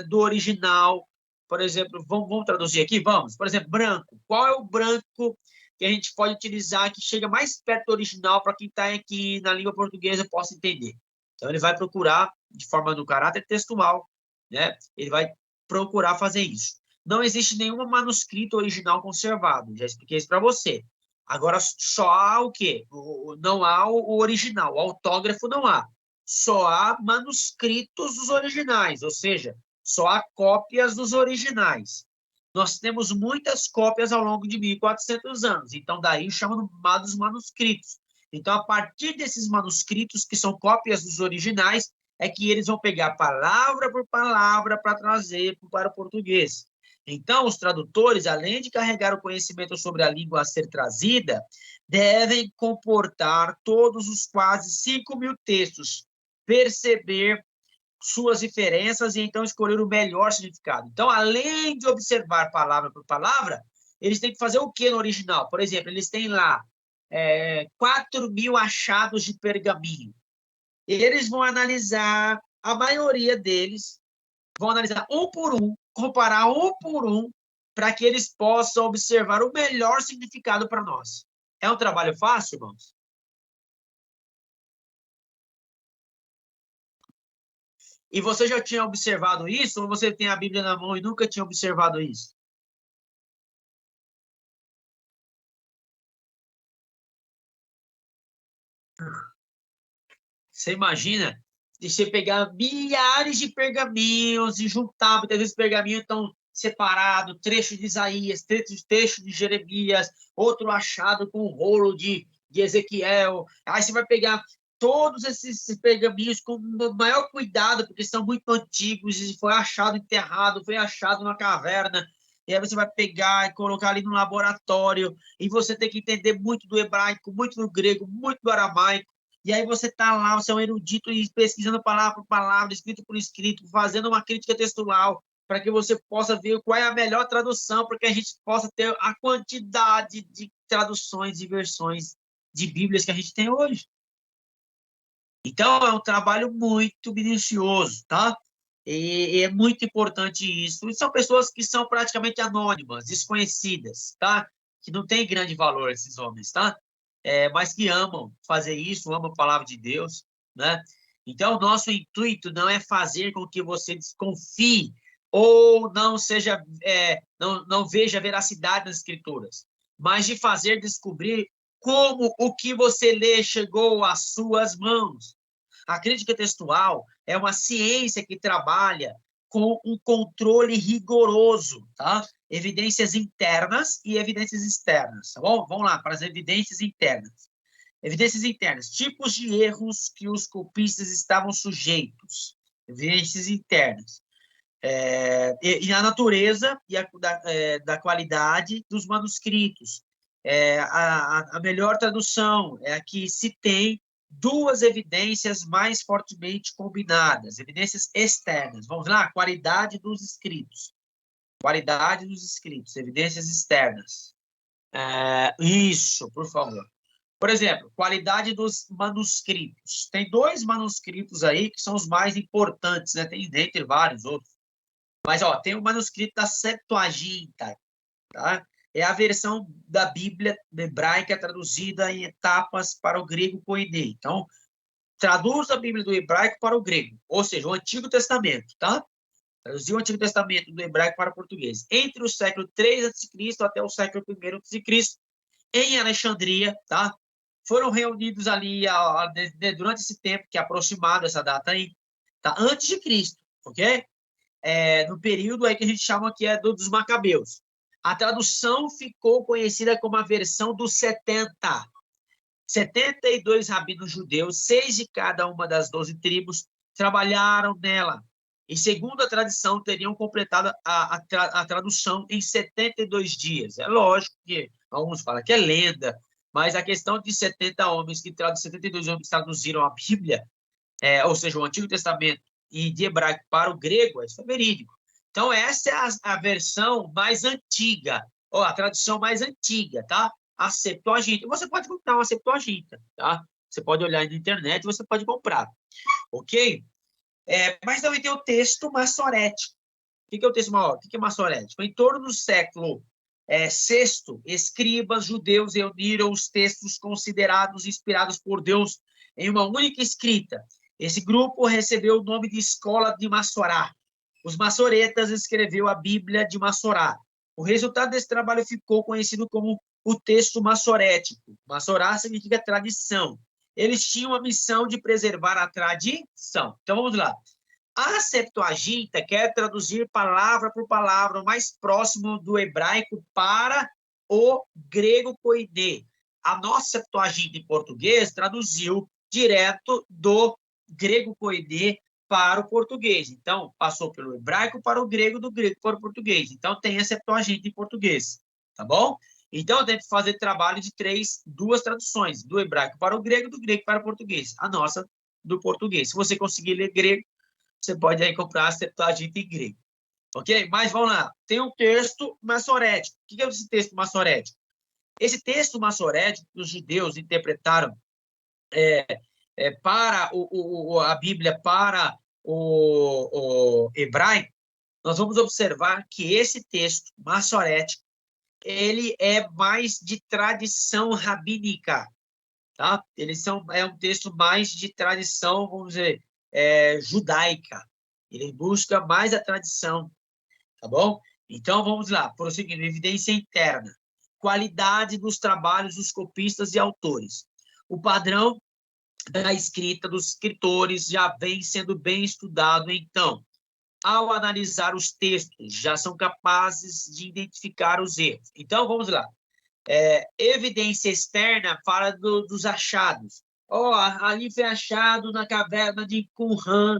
do original? Por exemplo, vamos traduzir aqui? Vamos. Por exemplo, branco. Qual é o branco que a gente pode utilizar que chega mais perto do original para quem está aqui na língua portuguesa possa entender? Então, ele vai procurar, de forma do caráter textual, né? Ele vai procurar fazer isso. Não existe nenhum manuscrito original conservado. Já expliquei isso para você. Agora, só há o quê? Não há o original. O autógrafo não há. Só há manuscritos dos originais, ou seja, só há cópias dos originais. nós temos muitas cópias ao longo de 1.400 anos. Então, daí chamam dos manuscritos. Então, a partir desses manuscritos, que são cópias dos originais, é que eles vão pegar palavra por palavra para trazer para o português. Então, os tradutores, além de carregar o conhecimento sobre a língua a ser trazida, devem comportar todos os quase 5.000 textos, perceber suas diferenças e então escolher o melhor significado. Então, além de observar palavra por palavra, eles têm que fazer o que no original? Por exemplo, eles têm lá 4.000 achados de pergaminho. Eles vão analisar, a maioria deles, vão analisar um por um, comparar um por um, para que eles possam observar o melhor significado para nós. É um trabalho fácil, irmãos? E você já tinha observado isso? Ou você tem a Bíblia na mão e nunca tinha observado isso? Você imagina de você pegar milhares de pergaminhos e juntar, muitas vezes pergaminhos estão separados, trecho de Isaías, trecho de Jeremias, outro achado com o rolo de Ezequiel. Aí você vai pegar todos esses pergaminhos com o maior cuidado, porque são muito antigos, e foi achado enterrado, foi achado na caverna. E aí você vai pegar e colocar ali no laboratório, e você tem que entender muito do hebraico, muito do grego, muito do aramaico. E aí você está lá, você é um erudito e pesquisando palavra por palavra, escrito por escrito, fazendo uma crítica textual, para que você possa ver qual é a melhor tradução, para que a gente possa ter a quantidade de traduções e versões de Bíblias que a gente tem hoje. Então, é um trabalho muito minucioso, tá? E é muito importante isso. E são pessoas que são praticamente anônimas, desconhecidas, tá? Que não tem grande valor, esses homens, tá? Mas que amam fazer isso, amam a palavra de Deus, né? Então, o nosso intuito não é fazer com que você desconfie ou não seja, não veja veracidade nas escrituras, mas de fazer descobrir como o que você lê chegou às suas mãos. A crítica textual é uma ciência que trabalha com um controle rigoroso, tá? Evidências internas e evidências externas, tá bom? Vamos lá, para as evidências internas. Evidências internas, tipos de erros que os copistas estavam sujeitos. Evidências internas. E a natureza e da qualidade dos manuscritos. A melhor tradução é a que se tem duas evidências mais fortemente combinadas, evidências externas. Vamos lá, qualidade dos escritos. Qualidade dos escritos, evidências externas. Isso, por favor. Por exemplo, qualidade dos manuscritos. Tem 2 manuscritos aí que são os mais importantes, né? Tem dentre vários outros. Mas, ó, tem o manuscrito da Septuaginta, tá? É a versão da Bíblia hebraica traduzida em etapas para o grego koiné. Então, traduz a Bíblia do hebraico para o grego, ou seja, o Antigo Testamento, tá? Traduziu o Antigo Testamento do hebraico para o português. Entre o século 3 a.C. até o século 1 a.C., em Alexandria, tá? Foram reunidos ali durante esse tempo, que é aproximado essa data aí, tá? Antes de Cristo, ok? No período aí que a gente chama que é dos Macabeus. A tradução ficou conhecida como a versão dos 70. 72 rabinos judeus, 6 de cada uma das 12 tribos, trabalharam nela. E, segundo a tradição, teriam completado a tradução em 72 dias. É lógico que alguns falam que é lenda, mas a questão de 70 homens 72 homens que traduziram a Bíblia, ou seja, o Antigo Testamento, e de hebraico para o grego, isso é verídico. Então, essa é a versão mais antiga, ou a tradução mais antiga, tá? A Septuaginta. Você pode comprar uma Septuaginta, tá? Você pode olhar na internet, você pode comprar, ok? Mas também tem o texto massorético. O que é o texto maior? O que é massorético? Em torno do século VI, escribas judeus reuniram os textos considerados inspirados por Deus em uma única escrita. Esse grupo recebeu o nome de Escola de Massorá. Os massoretas escreveu a Bíblia de Massorá. O resultado desse trabalho ficou conhecido como o texto massorético. Massorá significa tradição. Eles tinham a missão de preservar a tradição. Então, vamos lá. A Septuaginta quer traduzir palavra por palavra, o mais próximo do hebraico para o grego koiné. A nossa Septuaginta em português traduziu direto do grego koiné para o português. Então, passou pelo hebraico para o grego, do grego para o português. Então, tem a Septuaginta em português, tá bom? Então, eu tenho que fazer trabalho de duas traduções, do hebraico para o grego, do grego para o português. A nossa, do português. Se você conseguir ler grego, você pode aí comprar a Septuaginta em grego. Ok? Mas vamos lá. Tem um texto massorético. O que é esse texto massorético? Esse texto massorético que os judeus interpretaram para a Bíblia, para o hebraico, nós vamos observar que esse texto massorético, ele é mais de tradição rabínica, tá? É um texto mais de tradição, vamos dizer, judaica. Ele busca mais a tradição, tá bom? Então, vamos lá, prosseguindo. Evidência interna. Qualidade dos trabalhos dos copistas e autores. O padrão da escrita dos escritores já vem sendo bem estudado, então, ao analisar os textos, já são capazes de identificar os erros. Então, vamos lá. Evidência externa fala dos achados. Ali foi achado na caverna de Qumran,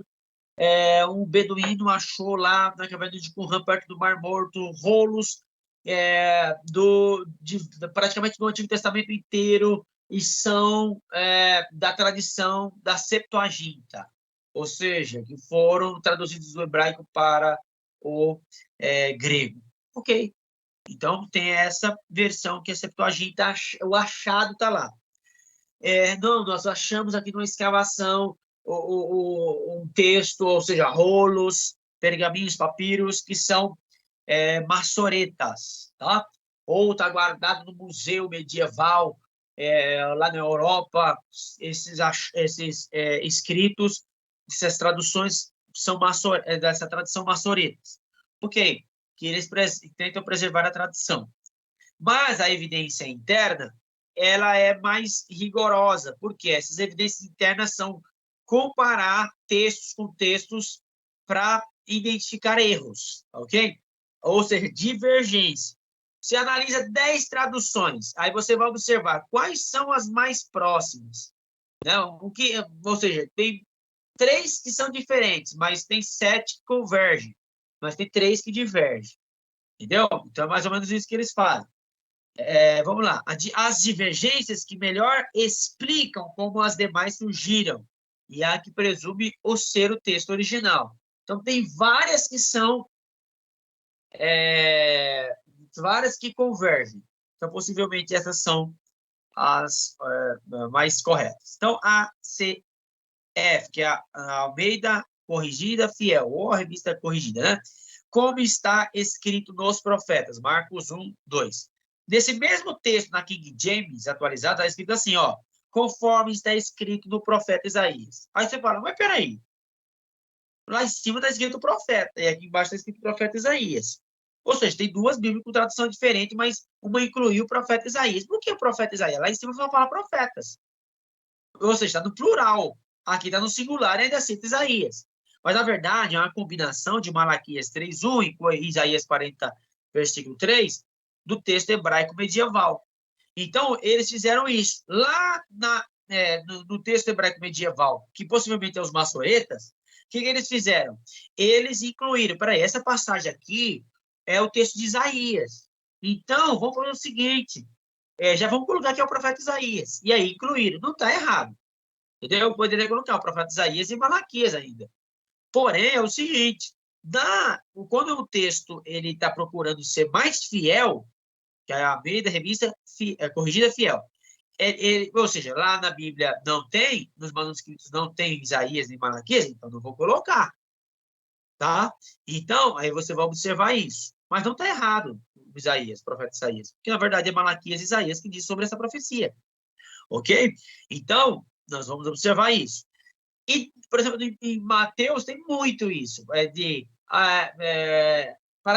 um beduíno achou lá na caverna de Qumran, perto do Mar Morto, rolos praticamente do Antigo Testamento inteiro, e são da tradição da Septuaginta, ou seja, que foram traduzidos do hebraico para o grego. Ok. Então, tem essa versão que a Septuaginta, o achado está lá. Não, nós achamos aqui numa escavação um texto, ou seja, rolos, pergaminhos, papiros, que são massoretas, tá? Ou está guardado no museu medieval, lá na Europa, esses escritos, essas traduções são dessa tradição massoretas. Ok, que eles tentam preservar a tradição. Mas a evidência interna, ela é mais rigorosa, porque essas evidências internas são comparar textos com textos para identificar erros, ok? Ou seja, divergência. Você analisa 10 traduções, aí você vai observar quais são as mais próximas. Não, ou seja, tem 3 que são diferentes, mas tem 7 que convergem, mas tem 3 que divergem. Entendeu? Então, é mais ou menos isso que eles fazem. Vamos lá. As divergências que melhor explicam como as demais surgiram, e a que presume o ser o texto original. Então, tem várias que são várias que convergem. Então, possivelmente, essas são as mais corretas. Então, a CF, que é a Almeida Corrigida Fiel, ou a revista corrigida, né? Como está escrito nos profetas, Marcos 1, 2. Nesse mesmo texto, na King James atualizada, está escrito assim, ó, conforme está escrito no profeta Isaías. Aí você fala, mas peraí, lá em cima está escrito o profeta, e aqui embaixo está escrito o profeta Isaías. Ou seja, tem duas Bíblias com tradução diferente, mas uma incluiu o profeta Isaías. Por que o profeta Isaías? Lá em cima só fala profetas. Ou seja, está no plural. Aqui está no singular e ainda cita Isaías. Mas, na verdade, é uma combinação de Malaquias 3:1 e Isaías 40, versículo 3, do texto hebraico medieval. Então, eles fizeram isso. Lá no texto hebraico medieval, que possivelmente é os maçoretas, o que eles fizeram? Eles incluíram, peraí, essa passagem aqui é o texto de Isaías. Então, vamos fazer o seguinte, já vamos colocar que é o profeta Isaías. E aí, incluíram. Não está errado. Entendeu? Eu poderia colocar o profeta Isaías e Malaquias ainda. Porém, é o seguinte, quando o texto está procurando ser mais fiel, que é a Almeida Revista Corrigida Fiel, ou seja, lá na Bíblia não tem, nos manuscritos não tem Isaías nem Malaquias, então não vou colocar. Tá? Então, aí você vai observar isso. Mas não está errado o Isaías, o profeta Isaías, porque na verdade é Malaquias e Isaías que diz sobre essa profecia. Ok? Então, nós vamos observar isso. E, por exemplo, em Mateus tem muito isso, para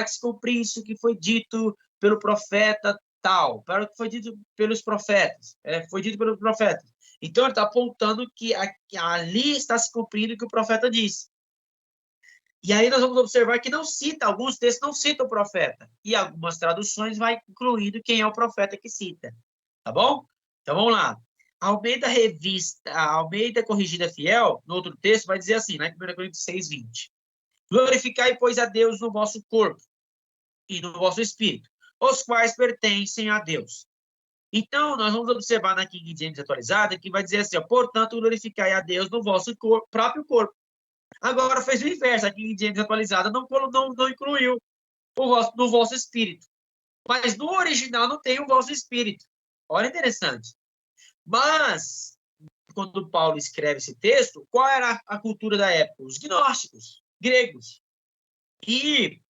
que se cumpra isso que foi dito pelo profeta tal, para o que foi dito pelos profetas, foi dito pelos profetas. Então, ele está apontando que ali está se cumprindo o que o profeta disse. E aí nós vamos observar que alguns textos não citam o profeta. E algumas traduções vai incluindo quem é o profeta que cita. Tá bom? Então vamos lá. Almeida Corrigida Fiel, no outro texto, vai dizer assim, lá em 1 Coríntios 6:20. Glorificai, pois, a Deus no vosso corpo e no vosso espírito, os quais pertencem a Deus. Então, nós vamos observar na King James atualizada que vai dizer assim, ó, portanto, glorificai a Deus no vosso próprio corpo. Agora fez o inverso, a King James atualizada não incluiu no vosso espírito. Mas no original não tem o vosso espírito. Olha, interessante. Mas, quando Paulo escreve esse texto, qual era a cultura da época? Os gnósticos, gregos. E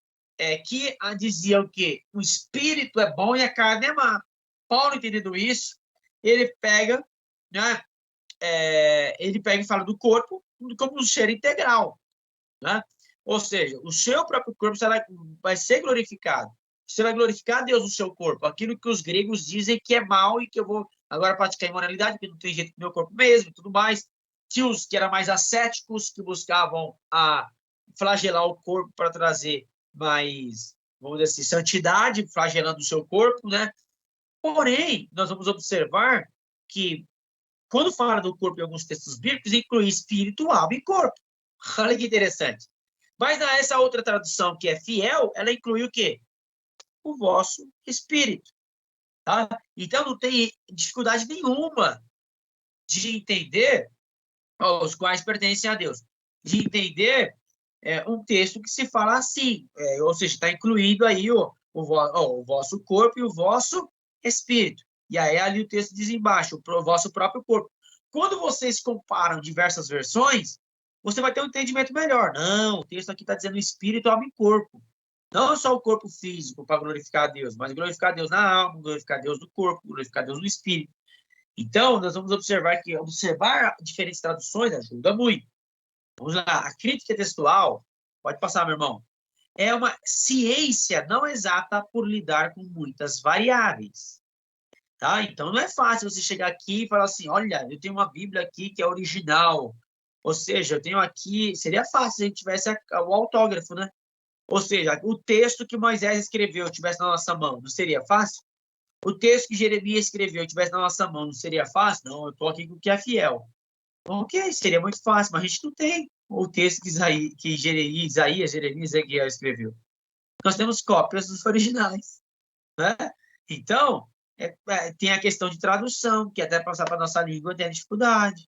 que diziam que o espírito é bom e a carne é má. Paulo, entendendo isso, ele pega, né, ele pega e fala do corpo como um ser integral, né? Ou seja, o seu próprio corpo vai ser glorificado. Você vai glorificar a Deus no seu corpo. Aquilo que os gregos dizem que é mal e que eu vou agora praticar imoralidade, porque não tem jeito do meu corpo mesmo e tudo mais. Tinha os que eram mais ascéticos, que buscavam flagelar o corpo para trazer mais, vamos dizer assim, santidade, flagelando o seu corpo, né? Porém, nós vamos observar que, quando fala do corpo em alguns textos bíblicos, inclui espírito, alma e corpo. Olha que interessante. Mas essa outra tradução, que é fiel, ela inclui o quê? O vosso espírito. Tá? Então, não tem dificuldade nenhuma de entender os quais pertencem a Deus. De entender um texto que se fala assim, ou seja, está incluindo aí o vosso corpo e o vosso espírito. E aí ali o texto diz embaixo, o vosso próprio corpo. Quando vocês comparam diversas versões, você vai ter um entendimento melhor. Não, o texto aqui está dizendo espírito, alma e corpo. Não só o corpo físico para glorificar a Deus, mas glorificar a Deus na alma, glorificar a Deus no corpo, glorificar a Deus no espírito. Então, nós vamos observar que observar diferentes traduções ajuda muito. Vamos lá, a crítica textual, pode passar, meu irmão, é uma ciência não exata por lidar com muitas variáveis. Tá? Então, não é fácil você chegar aqui e falar assim, olha, eu tenho uma Bíblia aqui que é original. Ou seja, eu tenho aqui... Seria fácil se a gente tivesse o autógrafo, né? Ou seja, o texto que Moisés escreveu tivesse na nossa mão, não seria fácil? O texto que Jeremias escreveu tivesse na nossa mão, não seria fácil? Não, eu estou aqui com o que é fiel. Ok, seria muito fácil, mas a gente não tem o texto que Jeremias e Ezequiel escreveu. Nós temos cópias dos originais, né? Então, tem a questão de tradução, que até passar para a nossa língua tem dificuldade.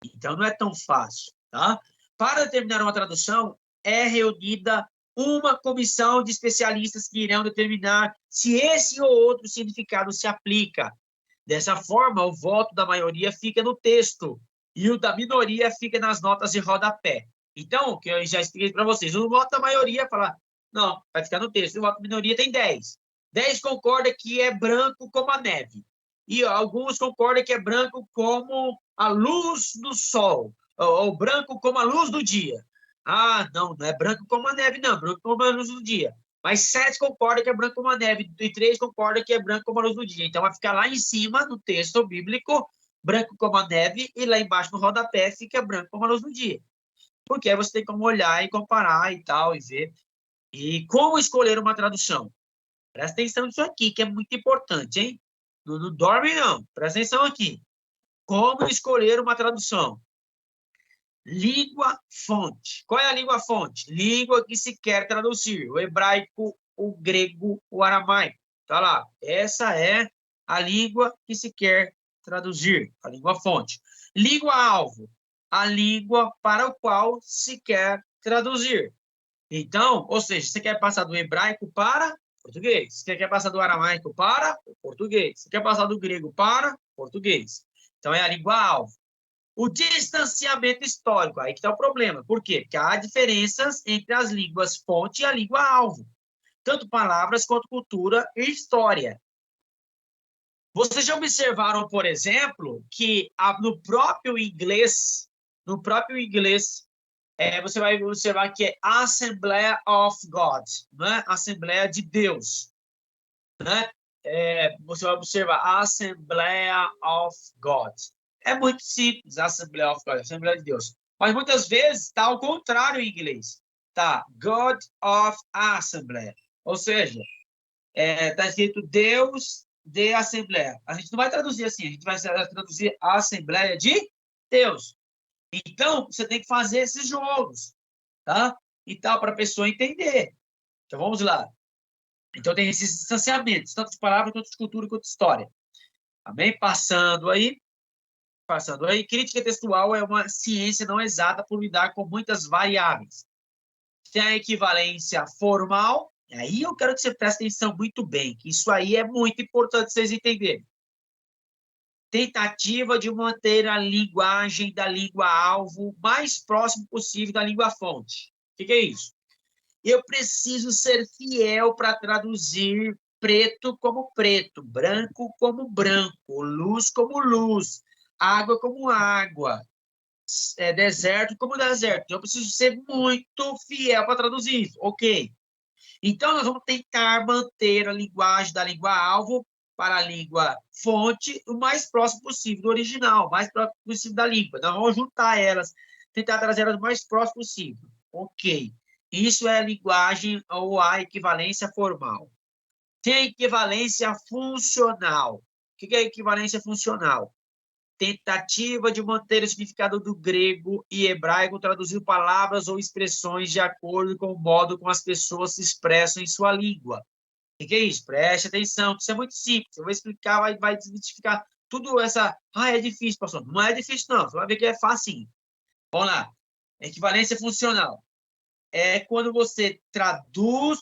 Então, não é tão fácil, tá? Para determinar uma tradução, é reunida uma comissão de especialistas que irão determinar se esse ou outro significado se aplica. Dessa forma, o voto da maioria fica no texto e o da minoria fica nas notas de rodapé. Então, o que eu já expliquei para vocês, o voto da maioria fala, não, vai ficar no texto, o voto da minoria tem 10. 10 concorda que é branco como a neve. E alguns concordam que é branco como a luz do sol, ou branco como a luz do dia. Ah, não é branco como a neve, não, branco como a luz do dia. Mas 7 concordam que é branco como a neve, e 3 concordam que é branco como a luz do dia. Então, vai ficar lá em cima, no texto bíblico, branco como a neve, e lá embaixo, no rodapé, fica branco como a luz do dia. Porque aí você tem como olhar e comparar e tal, e ver. E como escolher uma tradução? Presta atenção nisso aqui, que é muito importante, hein? Não dorme, não. Presta atenção aqui. Como escolher uma tradução? Língua fonte. Qual é a língua fonte? Língua que se quer traduzir. O hebraico, o grego, o aramaico. Tá lá. Essa é a língua que se quer traduzir. A língua fonte. Língua alvo. A língua para o qual se quer traduzir. Então, ou seja, você quer passar do hebraico para português. Você quer passar do aramaico para português. Você quer passar do grego para português. Então, é a língua alvo. O distanciamento histórico, aí que está o problema. Por quê? Porque há diferenças entre as línguas fonte e a língua alvo. Tanto palavras quanto cultura e história. Vocês já observaram, por exemplo, que no próprio inglês, você vai observar que é Assembly of God, né? Assembleia de Deus, né? Você vai observar Assembleia of God. É muito simples, Assembleia of God, Assembleia de Deus. Mas muitas vezes está ao contrário em inglês. tá God of Assembly. Ou seja, tá escrito Deus de Assembleia. A gente não vai traduzir assim, a gente vai traduzir a Assembleia de Deus. Então, você tem que fazer esses jogos, tá? E tal, para a pessoa entender. Então, vamos lá. Então, tem esses distanciamentos, tanto de palavra, quanto de cultura, quanto de história. Amém? Passando aí. Crítica textual é uma ciência não exata por lidar com muitas variáveis. Tem a equivalência formal. Aí eu quero que você preste atenção muito bem, que isso aí é muito importante vocês entenderem. Tentativa de manter a linguagem da língua-alvo mais próximo possível da língua-fonte. O que é isso? Eu preciso ser fiel para traduzir preto como preto, branco como branco, luz como luz, água como água, deserto como deserto. Eu preciso ser muito fiel para traduzir isso, ok? Então, nós vamos tentar manter a linguagem da língua-alvo para a língua-fonte o mais próximo possível do original, mais próximo possível da língua. Nós vamos juntar elas, tentar trazer elas o mais próximo possível. Ok. Isso é a linguagem ou a equivalência formal. Tem a equivalência funcional. O que é a equivalência funcional? Tentativa de manter o significado do grego e hebraico, traduzir palavras ou expressões de acordo com o modo como as pessoas se expressam em sua língua. O que é isso? Preste atenção, isso é muito simples. Eu vou explicar, vai desmistificar tudo essa... é difícil, pastor. Não é difícil, não. Você vai ver que é fácil. Vamos lá. Equivalência funcional. É quando você traduz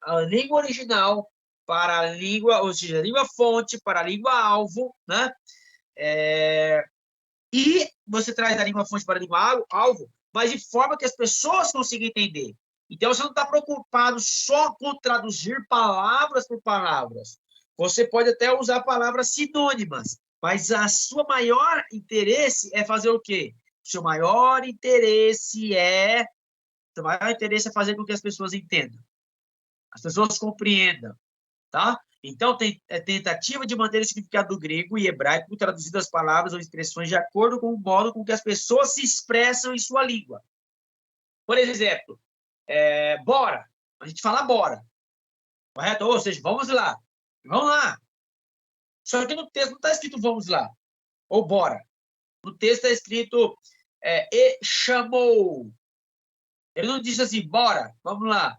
a língua original para a língua, ou seja, a língua fonte para a língua alvo, né? E você traz a língua fonte para a língua alvo, mas de forma que as pessoas consigam entender. Então, você não está preocupado só com traduzir palavras por palavras. Você pode até usar palavras sinônimas, mas a sua maior interesse é fazer o quê? Seu maior interesse é fazer com que as pessoas entendam, as pessoas compreendam, tá? Então, tem tentativa de manter o significado do grego e hebraico traduzido as palavras ou expressões de acordo com o modo com que as pessoas se expressam em sua língua. Por exemplo, bora. A gente fala bora. Correto? Ou seja, vamos lá. Vamos lá. Só que no texto não está escrito vamos lá. Ou bora. No texto está escrito e chamou. Ele não disse assim, bora, vamos lá.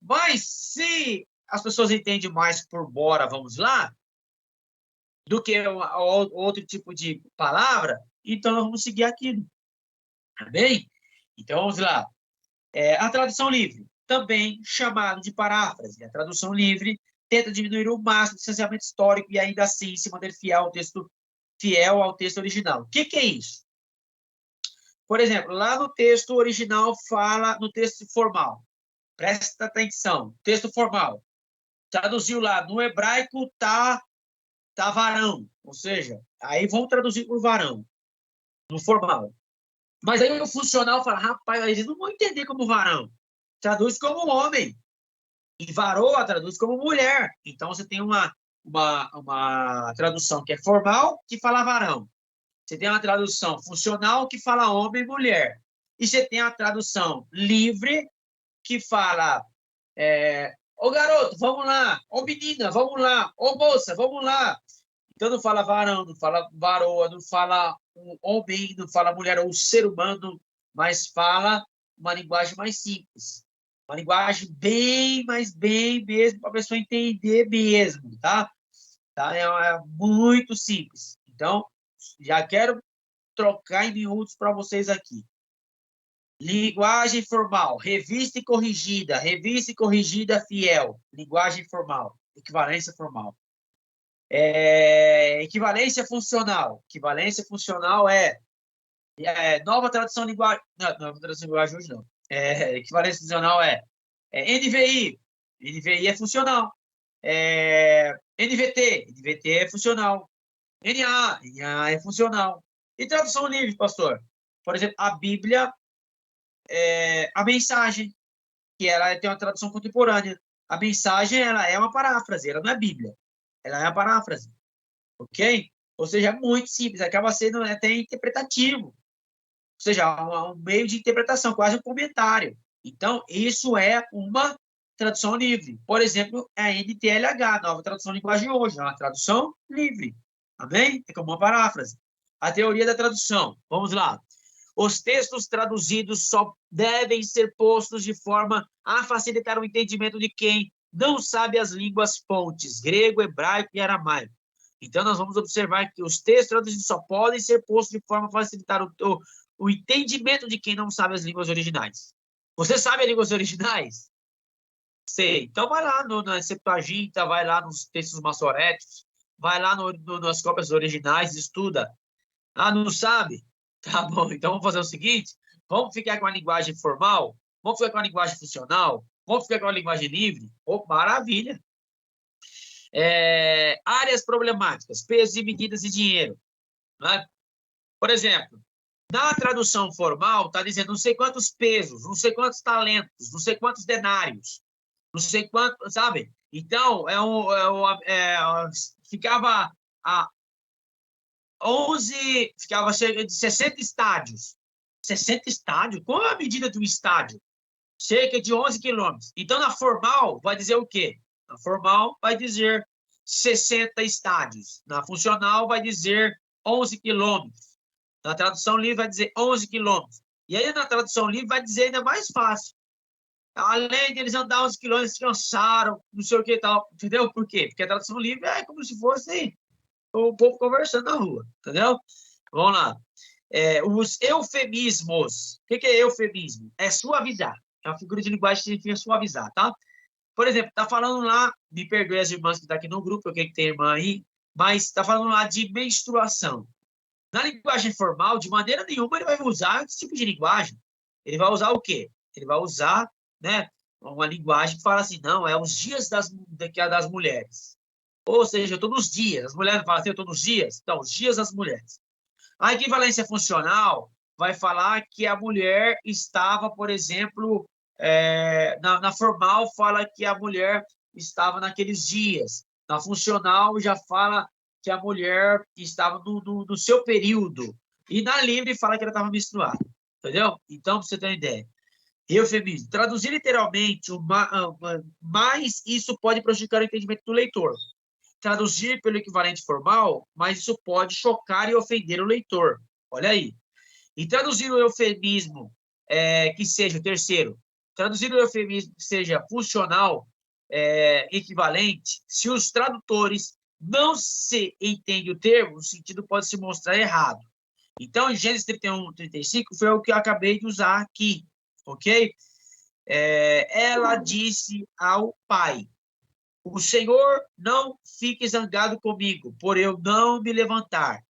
Mas se as pessoas entendem mais por bora, vamos lá, do que outro tipo de palavra, então nós vamos seguir aquilo. Tá bem? Então, vamos lá. A tradução livre, também chamada de paráfrase. A tradução livre tenta diminuir o máximo o distanciamento histórico e ainda assim se manter fiel ao texto original. O que é isso? Por exemplo, lá no texto original fala, no texto formal, presta atenção, texto formal, traduziu lá, no hebraico tá varão, ou seja, aí vão traduzir por varão, no formal. Mas aí o funcional fala, rapaz, eles não vão entender como varão, traduz como homem, e varoa traduz como mulher. Então você tem uma tradução que é formal, que fala varão. Você tem uma tradução funcional que fala homem e mulher. E você tem a tradução livre que fala ô garoto, vamos lá. Ô menina, vamos lá. Ô moça, vamos lá. Então não fala varão, não fala varoa, não fala homem, não fala mulher ou ser humano, mas fala uma linguagem mais simples. Uma linguagem bem mesmo, para a pessoa entender mesmo, tá? É muito simples. Então, já quero trocar em miúdos para vocês aqui. Linguagem formal, revista e corrigida fiel, linguagem formal, equivalência formal. Equivalência funcional nova tradução linguagem, não, nova tradução linguagem hoje não. Equivalência funcional NVI é funcional. NVT é funcional. NA é funcional. E tradução livre, pastor? Por exemplo, a Bíblia, a mensagem, que ela tem uma tradução contemporânea. A mensagem, ela é uma paráfrase, ela não é Bíblia. Ela é uma paráfrase. Ok? Ou seja, é muito simples, acaba sendo até interpretativo. seja, um meio de interpretação, quase um comentário. Então, isso é uma tradução livre. Por exemplo, a NTLH, Nova Tradução Linguagem Hoje, é uma tradução livre. Amém? É como uma paráfrase. A teoria da tradução. Vamos lá. Os textos traduzidos só devem ser postos de forma a facilitar o entendimento de quem não sabe as línguas fontes, grego, hebraico e aramaico. Então, nós vamos observar que os textos traduzidos só podem ser postos de forma a facilitar o entendimento de quem não sabe as línguas originais. Você sabe as línguas originais? Sei. Então, vai lá na Septuaginta, vai lá nos textos massoréticos, vai lá nas cópias originais, estuda. Ah, não sabe? Tá bom, então vamos fazer o seguinte, vamos ficar com a linguagem formal, vamos ficar com a linguagem funcional, vamos ficar com a linguagem livre. Oh, maravilha! Áreas problemáticas, pesos e medidas e dinheiro. Né? Por exemplo, na tradução formal, está dizendo não sei quantos pesos, não sei quantos talentos, não sei quantos denários, não sei quanto, sabe? Então, ficava a 11, ficava cerca de 60 estádios. 60 estádios? Qual é a medida de um estádio? Cerca de 11 quilômetros. Então, na formal, vai dizer o quê? Na formal, vai dizer 60 estádios. Na funcional, vai dizer 11 quilômetros. Na tradução livre, vai dizer 11 quilômetros. E aí, na tradução livre, vai dizer ainda mais fácil. Além de eles andar 11 quilômetros, eles cansaram, não sei o que e tal. Entendeu? Por quê? Porque a tradução livre é como se fosse o povo conversando na rua. Entendeu? Vamos lá. Os eufemismos. O que é eufemismo? É suavizar. É uma figura de linguagem que significa suavizar, tá? Por exemplo, tá falando lá, me perdoe as irmãs que estão aqui no grupo, eu creio que tem irmã aí, mas tá falando lá de menstruação. Na linguagem formal, de maneira nenhuma, ele vai usar esse tipo de linguagem. Ele vai usar o quê? Ele vai usar, né, uma linguagem que fala assim, não, é os dias das mulheres. Ou seja, eu estou nos dias. As mulheres falam assim, eu estou nos dias. Então, os dias das mulheres. A equivalência funcional vai falar que a mulher estava, por exemplo, na formal fala que a mulher estava naqueles dias. Na funcional já fala que a mulher estava no seu período. E na livre fala que ela estava menstruada. Entendeu? Então, para você ter uma ideia. Eufemismo. Traduzir literalmente, mas isso pode prejudicar o entendimento do leitor. Traduzir pelo equivalente formal, mas isso pode chocar e ofender o leitor. Olha aí. E traduzir o eufemismo que seja, o terceiro, traduzir o eufemismo que seja funcional, equivalente, se os tradutores não se entendem o termo, o sentido pode se mostrar errado. Então, em Gênesis 31, 35, foi o que eu acabei de usar aqui, ok? Ela disse ao pai, o Senhor não fique zangado comigo, por eu não me levantar,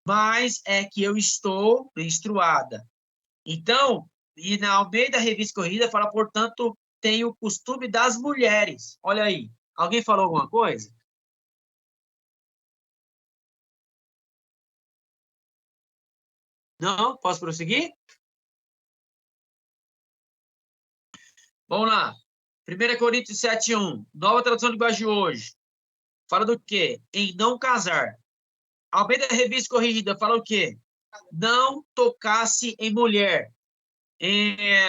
mas é que eu estou menstruada. Então, e na Almeida Revista Corrida fala, portanto, tem o costume das mulheres. Olha aí. Alguém falou alguma coisa? Não? Posso prosseguir? Vamos lá. 1 Coríntios 7:1. Nova tradução de linguagem de hoje. Fala do quê? Em não casar. Almeida Revista Corrigida fala o quê? Não tocasse em mulher.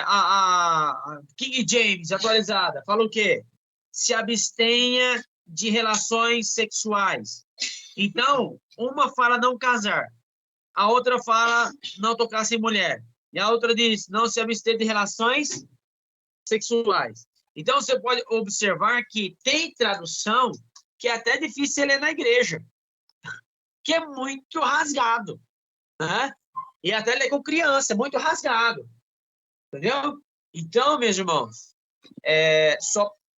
A King James, atualizada, fala o quê? Se abstenha de relações sexuais. Então, uma fala não casar, a outra fala não tocar sem mulher, e a outra diz não se abster de relações sexuais. Então, você pode observar que tem tradução que é até difícil ler na igreja, que é muito rasgado, né? E até ler com criança, é muito rasgado. Entendeu? Então, meus irmãos,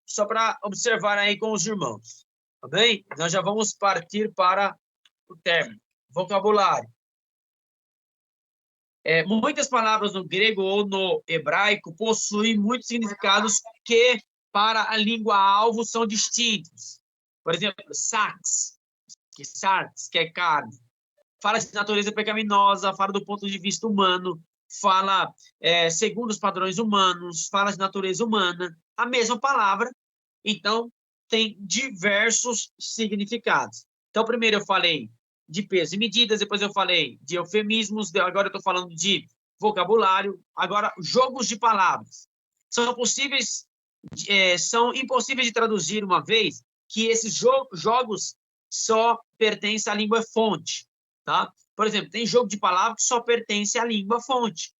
só para observar aí com os irmãos, tá bem? Nós já vamos partir para o término. Vocabulário. Muitas palavras no grego ou no hebraico possuem muitos significados que, para a língua-alvo, são distintos. Por exemplo, sarx, que é carne. Fala de natureza pecaminosa, fala do ponto de vista humano, fala segundo os padrões humanos, fala de natureza humana, a mesma palavra, então tem diversos significados. Então, primeiro eu falei de peso e medidas, depois eu falei de eufemismos, agora eu estou falando de vocabulário. Agora, jogos de palavras. São impossíveis de traduzir uma vez que esses jogos só pertencem à língua fonte, tá? Por exemplo, tem jogo de palavras que só pertence à língua fonte.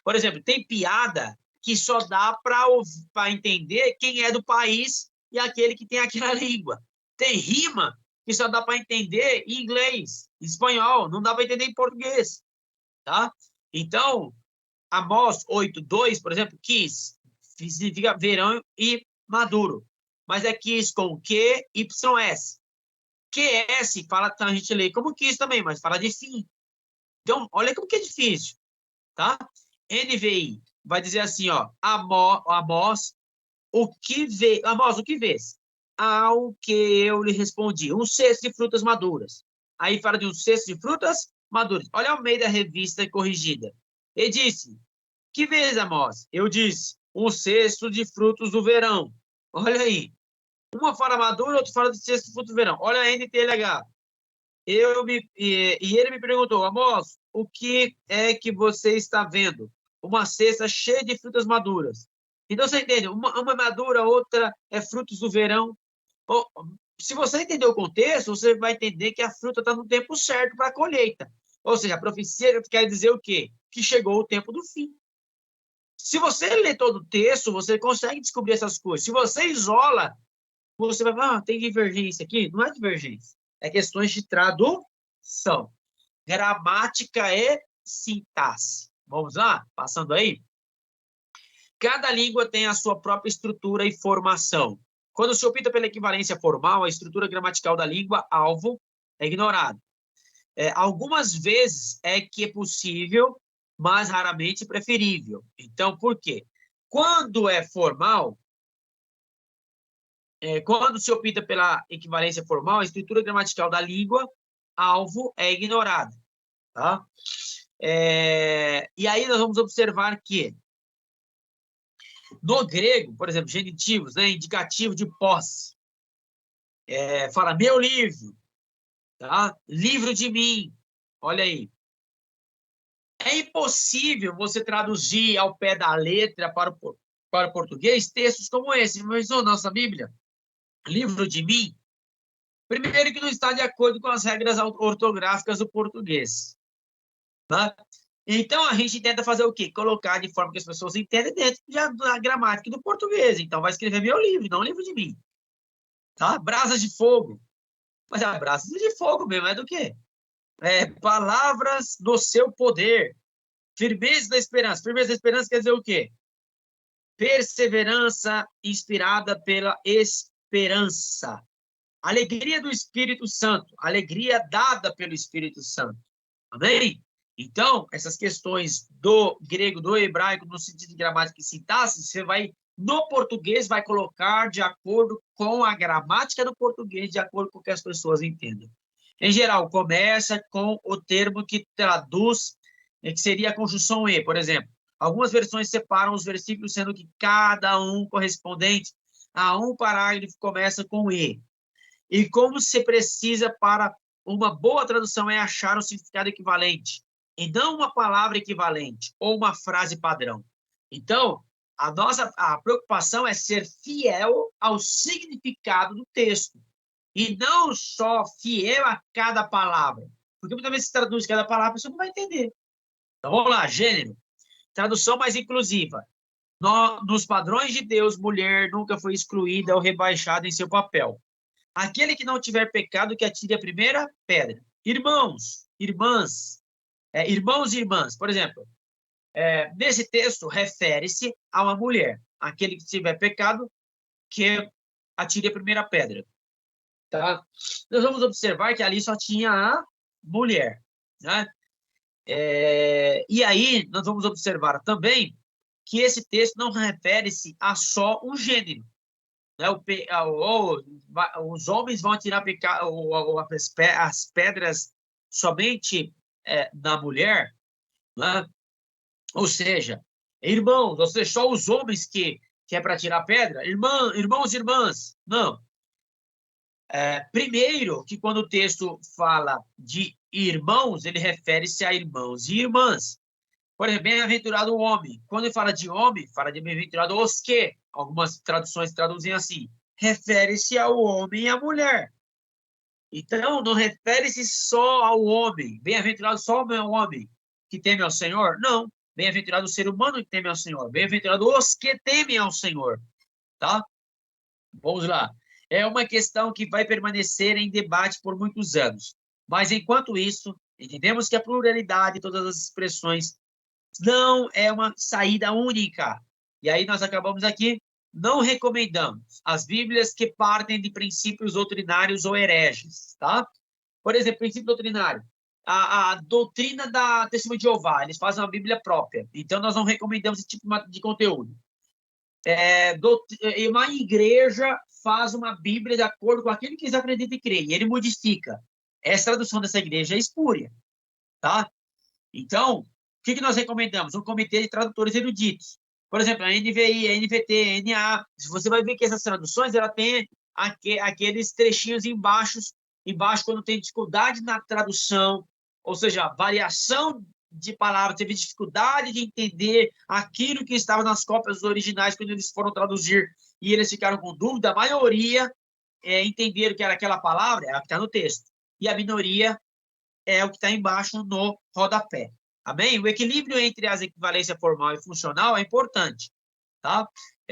Por exemplo, tem piada que só dá para entender quem é do país e aquele que tem aquela língua. Tem rima que só dá para entender em inglês, em espanhol, não dá para entender em português, tá? Então, Amós 8:2, por exemplo, quis, significa verão e maduro, mas é quis com Q, YS. QS, fala, a gente lê como quis também, mas fala de fim. Então, olha como que é difícil, tá? NVI vai dizer assim, ó, Amós, o que vês? Ao que eu lhe respondi, 1/6 de frutas maduras. Aí fala de 1/6 de frutas maduras. Olha o meio da revista corrigida. Ele disse, que vês, Amós? Eu disse, 1/6 de frutos do verão. Olha aí. Uma fala madura, outra fala de 1/6 de frutos do verão. Olha a NTLH. E ele me perguntou, Amós, o que é que você está vendo? Uma cesta cheia de frutas maduras. Então, você entende? Uma madura, outra é frutos do verão. Se você entender o contexto, você vai entender que a fruta está no tempo certo para a colheita. Ou seja, a profecia quer dizer o quê? Que chegou o tempo do fim. Se você lê todo o texto, você consegue descobrir essas coisas. Se você isola, você vai falar, tem divergência aqui? Não é divergência. É questões de tradução. Gramática e sintaxe. Vamos lá? Passando aí. Cada língua tem a sua própria estrutura e formação. Quando se opta pela equivalência formal, a estrutura gramatical da língua-alvo é ignorada. Algumas vezes é que é possível, mas raramente preferível. Então, por quê? Quando é formal, quando se opta pela equivalência formal, a estrutura gramatical da língua-alvo é ignorada. Tá? E aí nós vamos observar que no grego, por exemplo, genitivos, né, indicativo de posse, fala meu livro, tá? Livro de mim, olha aí. É impossível você traduzir ao pé da letra para o português textos como esse. Mas na nossa Bíblia, livro de mim, primeiro que não está de acordo com as regras ortográficas do português. Tá? Então, a gente tenta fazer o quê? Colocar de forma que as pessoas entendem dentro da gramática do português. Então, vai escrever meu livro, não livro de mim. Tá? Brasas de fogo. Mas a brasas de fogo mesmo é do quê? Palavras do seu poder. Firmeza da esperança. Firmeza da esperança quer dizer o quê? Perseverança inspirada pela esperança. Alegria do Espírito Santo. Alegria dada pelo Espírito Santo. Amém? Então, essas questões do grego, do hebraico, no sentido de gramática e sintaxe, você vai, no português, vai colocar de acordo com a gramática do português, de acordo com o que as pessoas entendam. Em geral, começa com o termo que traduz, que seria a conjunção E, por exemplo. Algumas versões separam os versículos, sendo que cada um correspondente a um parágrafo começa com E. E como se precisa para uma boa tradução é achar um significado equivalente, e não uma palavra equivalente, ou uma frase padrão. Então, a preocupação é ser fiel ao significado do texto, e não só fiel a cada palavra. Porque muitas vezes se traduz cada palavra, você não vai entender. Então, vamos lá, gênero. Tradução mais inclusiva. Nos padrões de Deus, mulher nunca foi excluída ou rebaixada em seu papel. Aquele que não tiver pecado, que atire a primeira pedra. Irmãos, irmãs, irmãos e irmãs, por exemplo, nesse texto refere-se a uma mulher. Aquele que tiver pecado, que atire a primeira pedra. Tá? Nós vamos observar que ali só tinha a mulher. Né? E aí, nós vamos observar também que esse texto não refere-se a só um gênero. Né? Os homens vão atirar as pedras somente na mulher, né? Ou seja, irmãos, ou seja, só os homens que é para tirar pedra, irmãos e irmãs, não. Primeiro, que quando o texto fala de irmãos, ele refere-se a irmãos e irmãs. Por exemplo, bem-aventurado o homem. Quando ele fala de homem, fala de bem-aventurado os que. Algumas traduções traduzem assim. Refere-se ao homem e à mulher. Então, não refere-se só ao homem. Bem-aventurado só o homem que teme ao Senhor? Não. Bem-aventurado o ser humano que teme ao Senhor. Bem-aventurado os que temem ao Senhor. Tá? Vamos lá. É uma questão que vai permanecer em debate por muitos anos. Mas, enquanto isso, entendemos que a pluralidade de todas as expressões não é uma saída única. E aí nós acabamos aqui, não recomendamos as Bíblias que partem de princípios doutrinários ou hereges, tá? Por exemplo, princípio doutrinário. A doutrina da Testemunha de Jeová, eles fazem uma Bíblia própria. Então, nós não recomendamos esse tipo de conteúdo. Uma igreja faz uma Bíblia de acordo com aquilo que eles acreditam e creem. E ele modifica. Essa tradução dessa igreja é espúria, tá? Então, o que nós recomendamos? Um comitê de tradutores eruditos. Por exemplo, a NVI, a NVT, a NA. Você vai ver que essas traduções, ela tem aqueles trechinhos embaixo, quando tem dificuldade na tradução, ou seja, variação de palavras, teve dificuldade de entender aquilo que estava nas cópias originais quando eles foram traduzir e eles ficaram com dúvida. A maioria entenderam que era aquela palavra, é a que está no texto. E a minoria é o que está embaixo no rodapé. Amém? O equilíbrio entre as equivalências formal e funcional é importante, tá?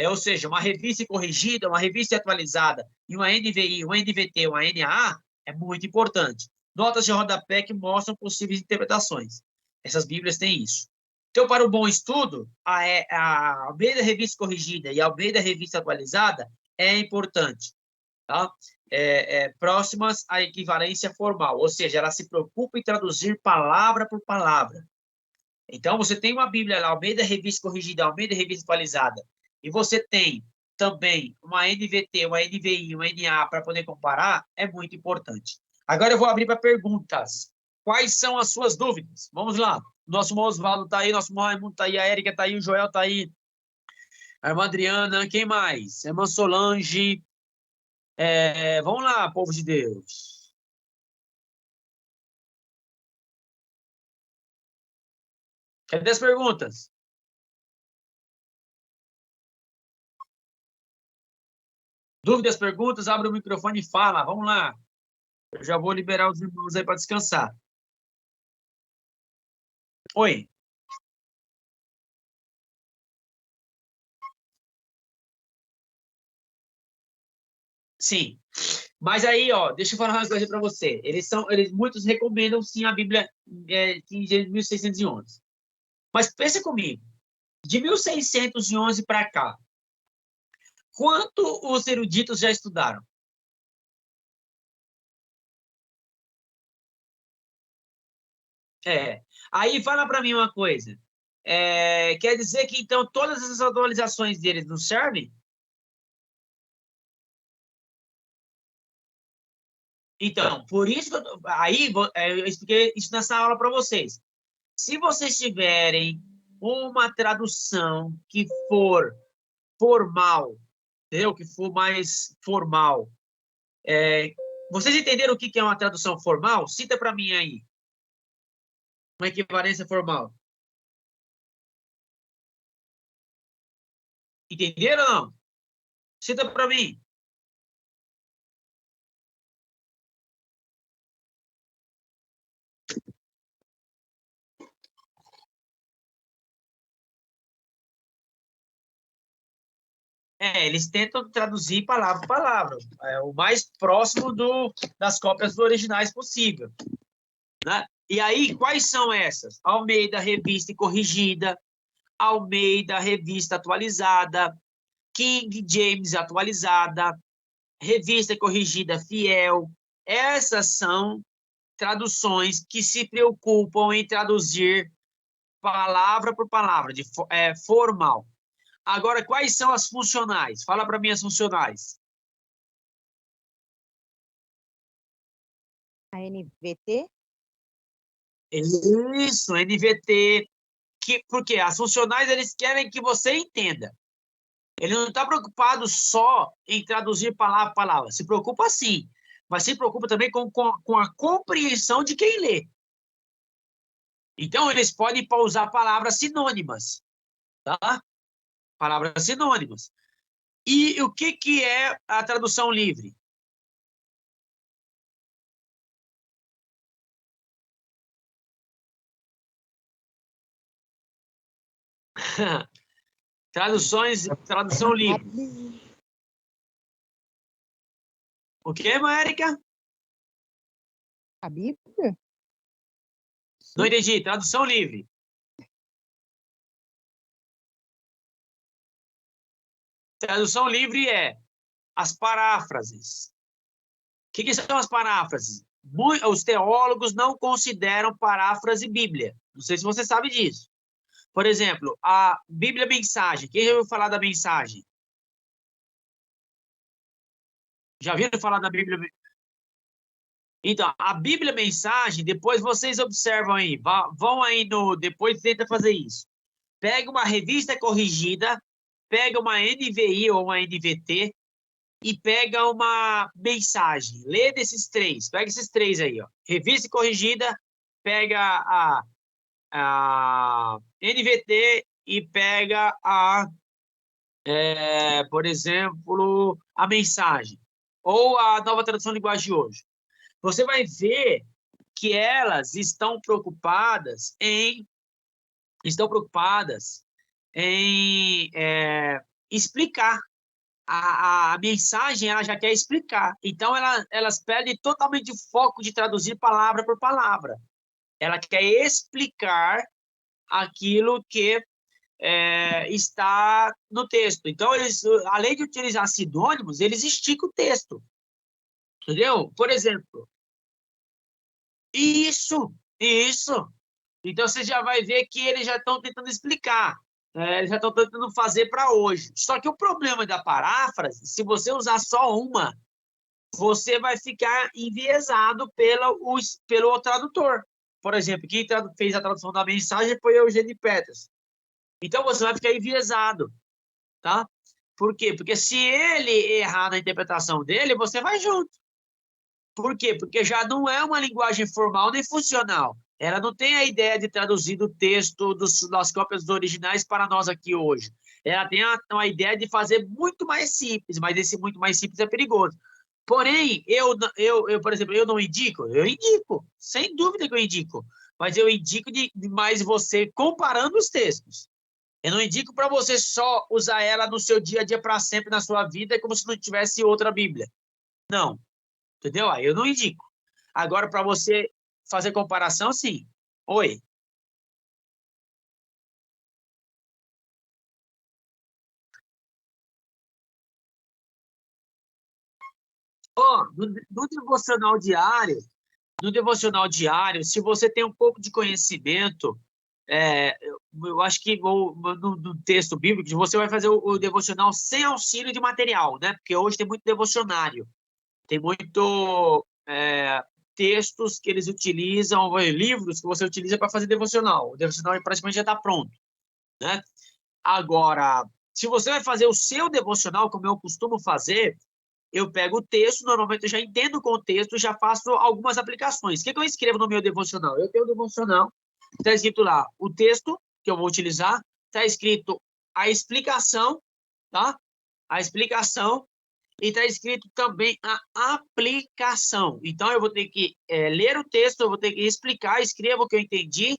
Ou seja, uma revista corrigida, uma revista atualizada e uma NVI, uma NVT, uma NAA é muito importante. Notas de rodapé que mostram possíveis interpretações. Essas Bíblias têm isso. Então, para o bom estudo, a Almeida Revista Corrigida e a Almeida Revista Atualizada é importante, tá? Próximas à equivalência formal, ou seja, ela se preocupa em traduzir palavra por palavra. Então, você tem uma Bíblia lá, Almeida Revista Corrigida, Almeida Revista Atualizada, e você tem também uma NVT, uma NVI, uma NA para poder comparar, é muito importante. Agora eu vou abrir para perguntas. Quais são as suas dúvidas? Vamos lá. Nosso Osvaldo está aí, nosso Raimundo está aí, a Érica está aí, o Joel está aí, a irmã Adriana, quem mais? A irmã Solange. Vamos lá, povo de Deus. Cadê as perguntas? Dúvidas, perguntas, abre o microfone e fala. Vamos lá. Eu já vou liberar os irmãos aí para descansar. Oi. Sim. Mas aí, ó, deixa eu falar uma coisa para você. Muitos recomendam sim a Bíblia de 1611. Mas pensa comigo. De 1611 para cá, quanto os eruditos já estudaram? Aí fala para mim uma coisa. Quer dizer que então todas essas atualizações deles não servem? Então, por isso que eu expliquei isso nessa aula para vocês. Se vocês tiverem uma tradução que for formal, entendeu? Que for mais formal. Vocês entenderam o que é uma tradução formal? Cita para mim aí. Uma equivalência formal. Entenderam ou não? Cita para mim. Eles tentam traduzir palavra por palavra, o mais próximo das cópias originais possível. Né? E aí, quais são essas? Almeida, Revista Corrigida, Almeida, Revista Atualizada, King James Atualizada, Revista Corrigida Fiel. Essas são traduções que se preocupam em traduzir palavra por palavra, formal. Agora, quais são as funcionais? Fala para mim as funcionais. A NVT? Isso, NVT. Porque as funcionais, eles querem que você entenda. Ele não está preocupado só em traduzir palavra por palavra. Se preocupa sim, mas se preocupa também com a compreensão de quem lê. Então, eles podem usar palavras sinônimas, tá? Palavras sinônimas. E o que é a tradução livre? Tradução livre. O que, Érica? A Bíblia? Não entendi. Tradução livre. Tradução livre é as paráfrases. O que são as paráfrases? Os teólogos não consideram paráfrase Bíblia. Não sei se você sabe disso. Por exemplo, a Bíblia Mensagem. Quem já ouviu falar da Mensagem? Já viram falar da Bíblia? Então, a Bíblia Mensagem, depois vocês observam aí, vão aí depois tenta fazer isso. Pega uma revista corrigida, pega uma NVI ou uma NVT e pega uma mensagem. Lê desses três, pega esses três aí, ó. Revista corrigida, pega a NVT e pega por exemplo, a mensagem. Ou a Nova Tradução Linguagem de hoje. Você vai ver que elas estão preocupadas em explicar. A mensagem, ela já quer explicar. Então, elas perdem totalmente o foco de traduzir palavra por palavra. Ela quer explicar aquilo que está no texto. Então, eles, além de utilizar sinônimos, eles esticam o texto. Entendeu? Por exemplo, isso. Então, você já vai ver que eles já estão tentando explicar. Eles já estão tentando fazer para hoje. Só que o problema da paráfrase, se você usar só uma, você vai ficar enviesado pelo tradutor. Por exemplo, quem fez a tradução da mensagem foi Eugênio Peters. Então, você vai ficar enviesado, tá? Por quê? Porque se ele errar na interpretação dele, você vai junto. Por quê? Porque já não é uma linguagem formal nem funcional. Ela não tem a ideia de traduzir do texto das cópias originais para nós aqui hoje. Ela tem a ideia de fazer muito mais simples, mas esse muito mais simples é perigoso. Porém, por exemplo, eu não indico? Eu indico, sem dúvida que eu indico. Mas eu indico mais você comparando os textos. Eu não indico para você só usar ela no seu dia a dia para sempre na sua vida, como se não tivesse outra Bíblia. Não. Entendeu? Aí eu não indico. Agora, para você fazer comparação, sim. Oi. No devocional diário, se você tem um pouco de conhecimento, eu acho que no texto bíblico, você vai fazer o devocional sem auxílio de material, né? Porque hoje tem muito devocionário. Tem muito textos que eles utilizam, livros que você utiliza para fazer devocional. O devocional praticamente já está pronto, né? Agora, se você vai fazer o seu devocional, como eu costumo fazer, eu pego o texto, normalmente eu já entendo o contexto, já faço algumas aplicações. O que eu escrevo no meu devocional? Eu tenho um devocional, está escrito lá o texto que eu vou utilizar, está escrito a explicação, tá? A explicação, e está escrito também a aplicação. Então, eu vou ter que ler o texto, eu vou ter que explicar, escrevo o que eu entendi,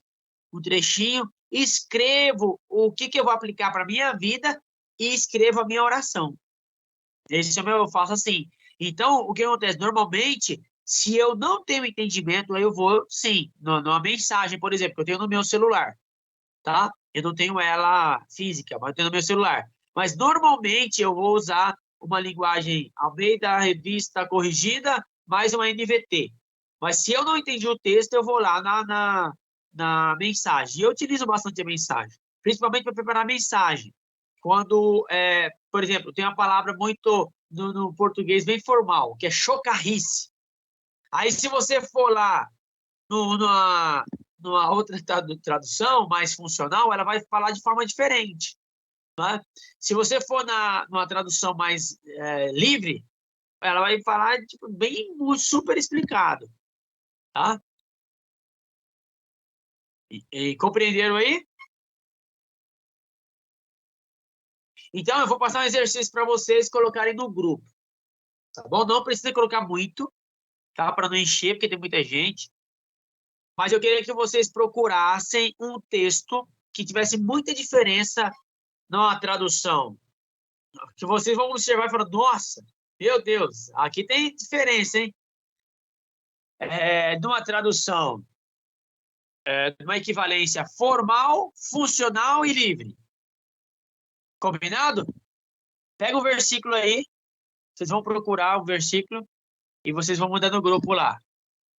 um trechinho, escrevo o que eu vou aplicar para a minha vida e escrevo a minha oração. Esse é o meu, eu faço assim. Então, o que acontece? Normalmente, se eu não tenho entendimento, aí eu vou, sim, numa mensagem, por exemplo, que eu tenho no meu celular, tá? Eu não tenho ela física, mas eu tenho no meu celular. Mas, normalmente, eu vou usar uma linguagem Almeida, revista corrigida, mais uma NVT. Mas, se eu não entendi o texto, eu vou lá na mensagem. E eu utilizo bastante a mensagem, principalmente para preparar a mensagem. Quando, por exemplo, tem uma palavra muito no português bem formal, que é chocarrice. Aí, se você for lá numa outra tradução mais funcional, ela vai falar de forma diferente. Né? Se você for numa tradução mais livre, ela vai falar tipo, bem super explicado. Tá? E compreenderam aí? Então, eu vou passar um exercício para vocês colocarem no grupo. Tá bom? Não precisa colocar muito, tá? Para não encher, porque tem muita gente. Mas eu queria que vocês procurassem um texto que tivesse muita diferença na tradução. Que vocês vão observar e falar, nossa, meu Deus, aqui tem diferença, hein? De uma tradução, de uma equivalência formal, funcional e livre. Combinado? Pega o versículo aí, vocês vão procurar o versículo e vocês vão mandar no grupo lá.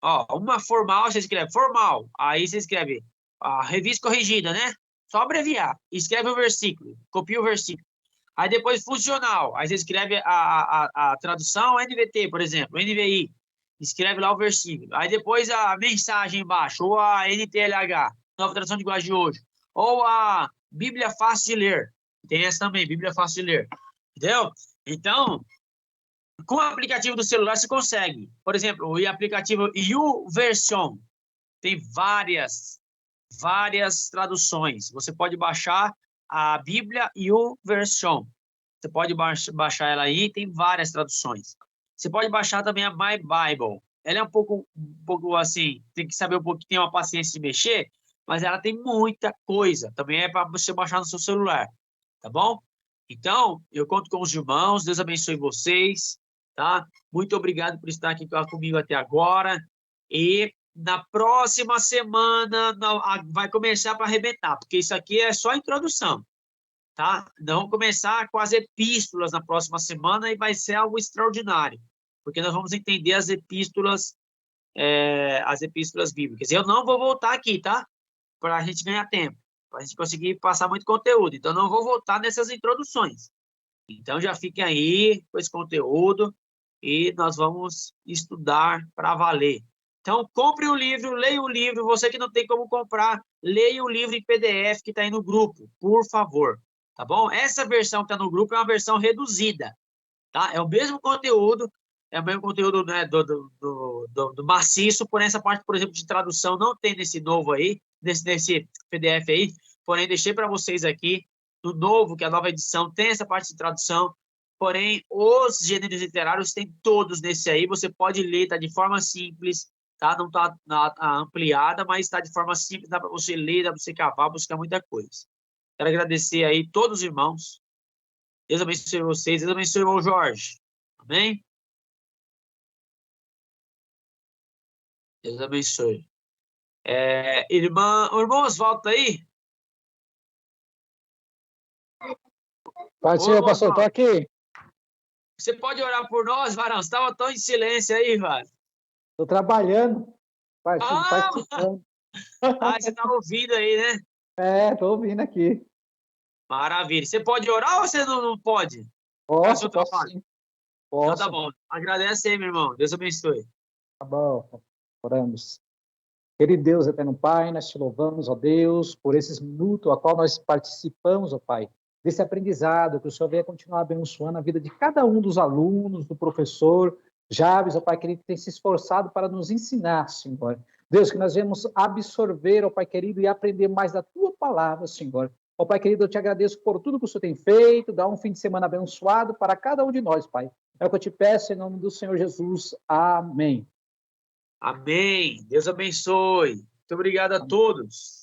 Ó, uma formal, você escreve formal, aí você escreve a revista corrigida, né? Só abreviar. Escreve o versículo, copia o versículo. Aí depois funcional, aí você escreve a tradução NVT, por exemplo, NVI. Escreve lá o versículo. Aí depois a mensagem embaixo, ou a NTLH, Nova Tradução de Linguagem de hoje, ou a Bíblia Fácil de Ler. Tem essa também, Bíblia Fácil de Ler. Entendeu? Então, com o aplicativo do celular você consegue. Por exemplo, o aplicativo YouVersion tem várias traduções. Você pode baixar a Bíblia YouVersion. Você pode baixar ela aí, tem várias traduções. Você pode baixar também a My Bible. Ela é um pouco assim, tem que saber um pouco, tem uma paciência de mexer, mas ela tem muita coisa. Também é para você baixar no seu celular, tá bom? Então, eu conto com os irmãos, Deus abençoe vocês, tá? Muito obrigado por estar aqui comigo até agora. E na próxima semana vai começar para arrebentar, porque isso aqui é só introdução, tá? Nós vamos começar com as epístolas na próxima semana e vai ser algo extraordinário, porque nós vamos entender as epístolas bíblicas. Eu não vou voltar aqui, tá? Para a gente ganhar tempo, para a gente conseguir passar muito conteúdo. Então, não vou voltar nessas introduções. Então, já fiquem aí com esse conteúdo e nós vamos estudar para valer. Então, compre o livro, leia o livro. Você que não tem como comprar, leia o livro em PDF que está aí no grupo, por favor. Tá bom? Essa versão que está no grupo é uma versão reduzida, tá? É o mesmo conteúdo, né, do maciço, porém essa parte, por exemplo, de tradução não tem nesse novo aí, nesse PDF aí, porém deixei para vocês aqui, no novo, que é a nova edição, tem essa parte de tradução, porém os gêneros literários tem todos nesse aí, você pode ler, tá de forma simples, tá? Não tá ampliada, mas está de forma simples, dá para você ler, dá para você cavar, buscar muita coisa. Quero agradecer aí todos os irmãos. Deus abençoe vocês. Deus abençoe o irmão Jorge. Amém? Deus abençoe. O irmão Oswaldo tá aí? Pode ser, pastor, estou aqui. Você pode orar por nós, varão? Você estava tão em silêncio aí, varão. Estou trabalhando. Participando. Você está ouvindo aí, né? Estou ouvindo aqui. Maravilha. Você pode orar ou você não pode? Posso sim. Posso. Então tá bom. Agradece aí, meu irmão. Deus abençoe. Tá bom. Oramos. Querido Deus, eterno Pai, nós te louvamos, ó Deus, por esses minutos a qual nós participamos, ó Pai, desse aprendizado, que o Senhor venha continuar abençoando a vida de cada um dos alunos, do professor Jabes, ó Pai querido, que tem se esforçado para nos ensinar, Senhor. Deus, que nós venhamos absorver, ó Pai querido, e aprender mais da Tua palavra, Senhor. Ó Pai querido, eu te agradeço por tudo que o Senhor tem feito, dá um fim de semana abençoado para cada um de nós, Pai. É o que eu te peço em nome do Senhor Jesus. Amém. Amém. Deus abençoe. Muito obrigado a todos.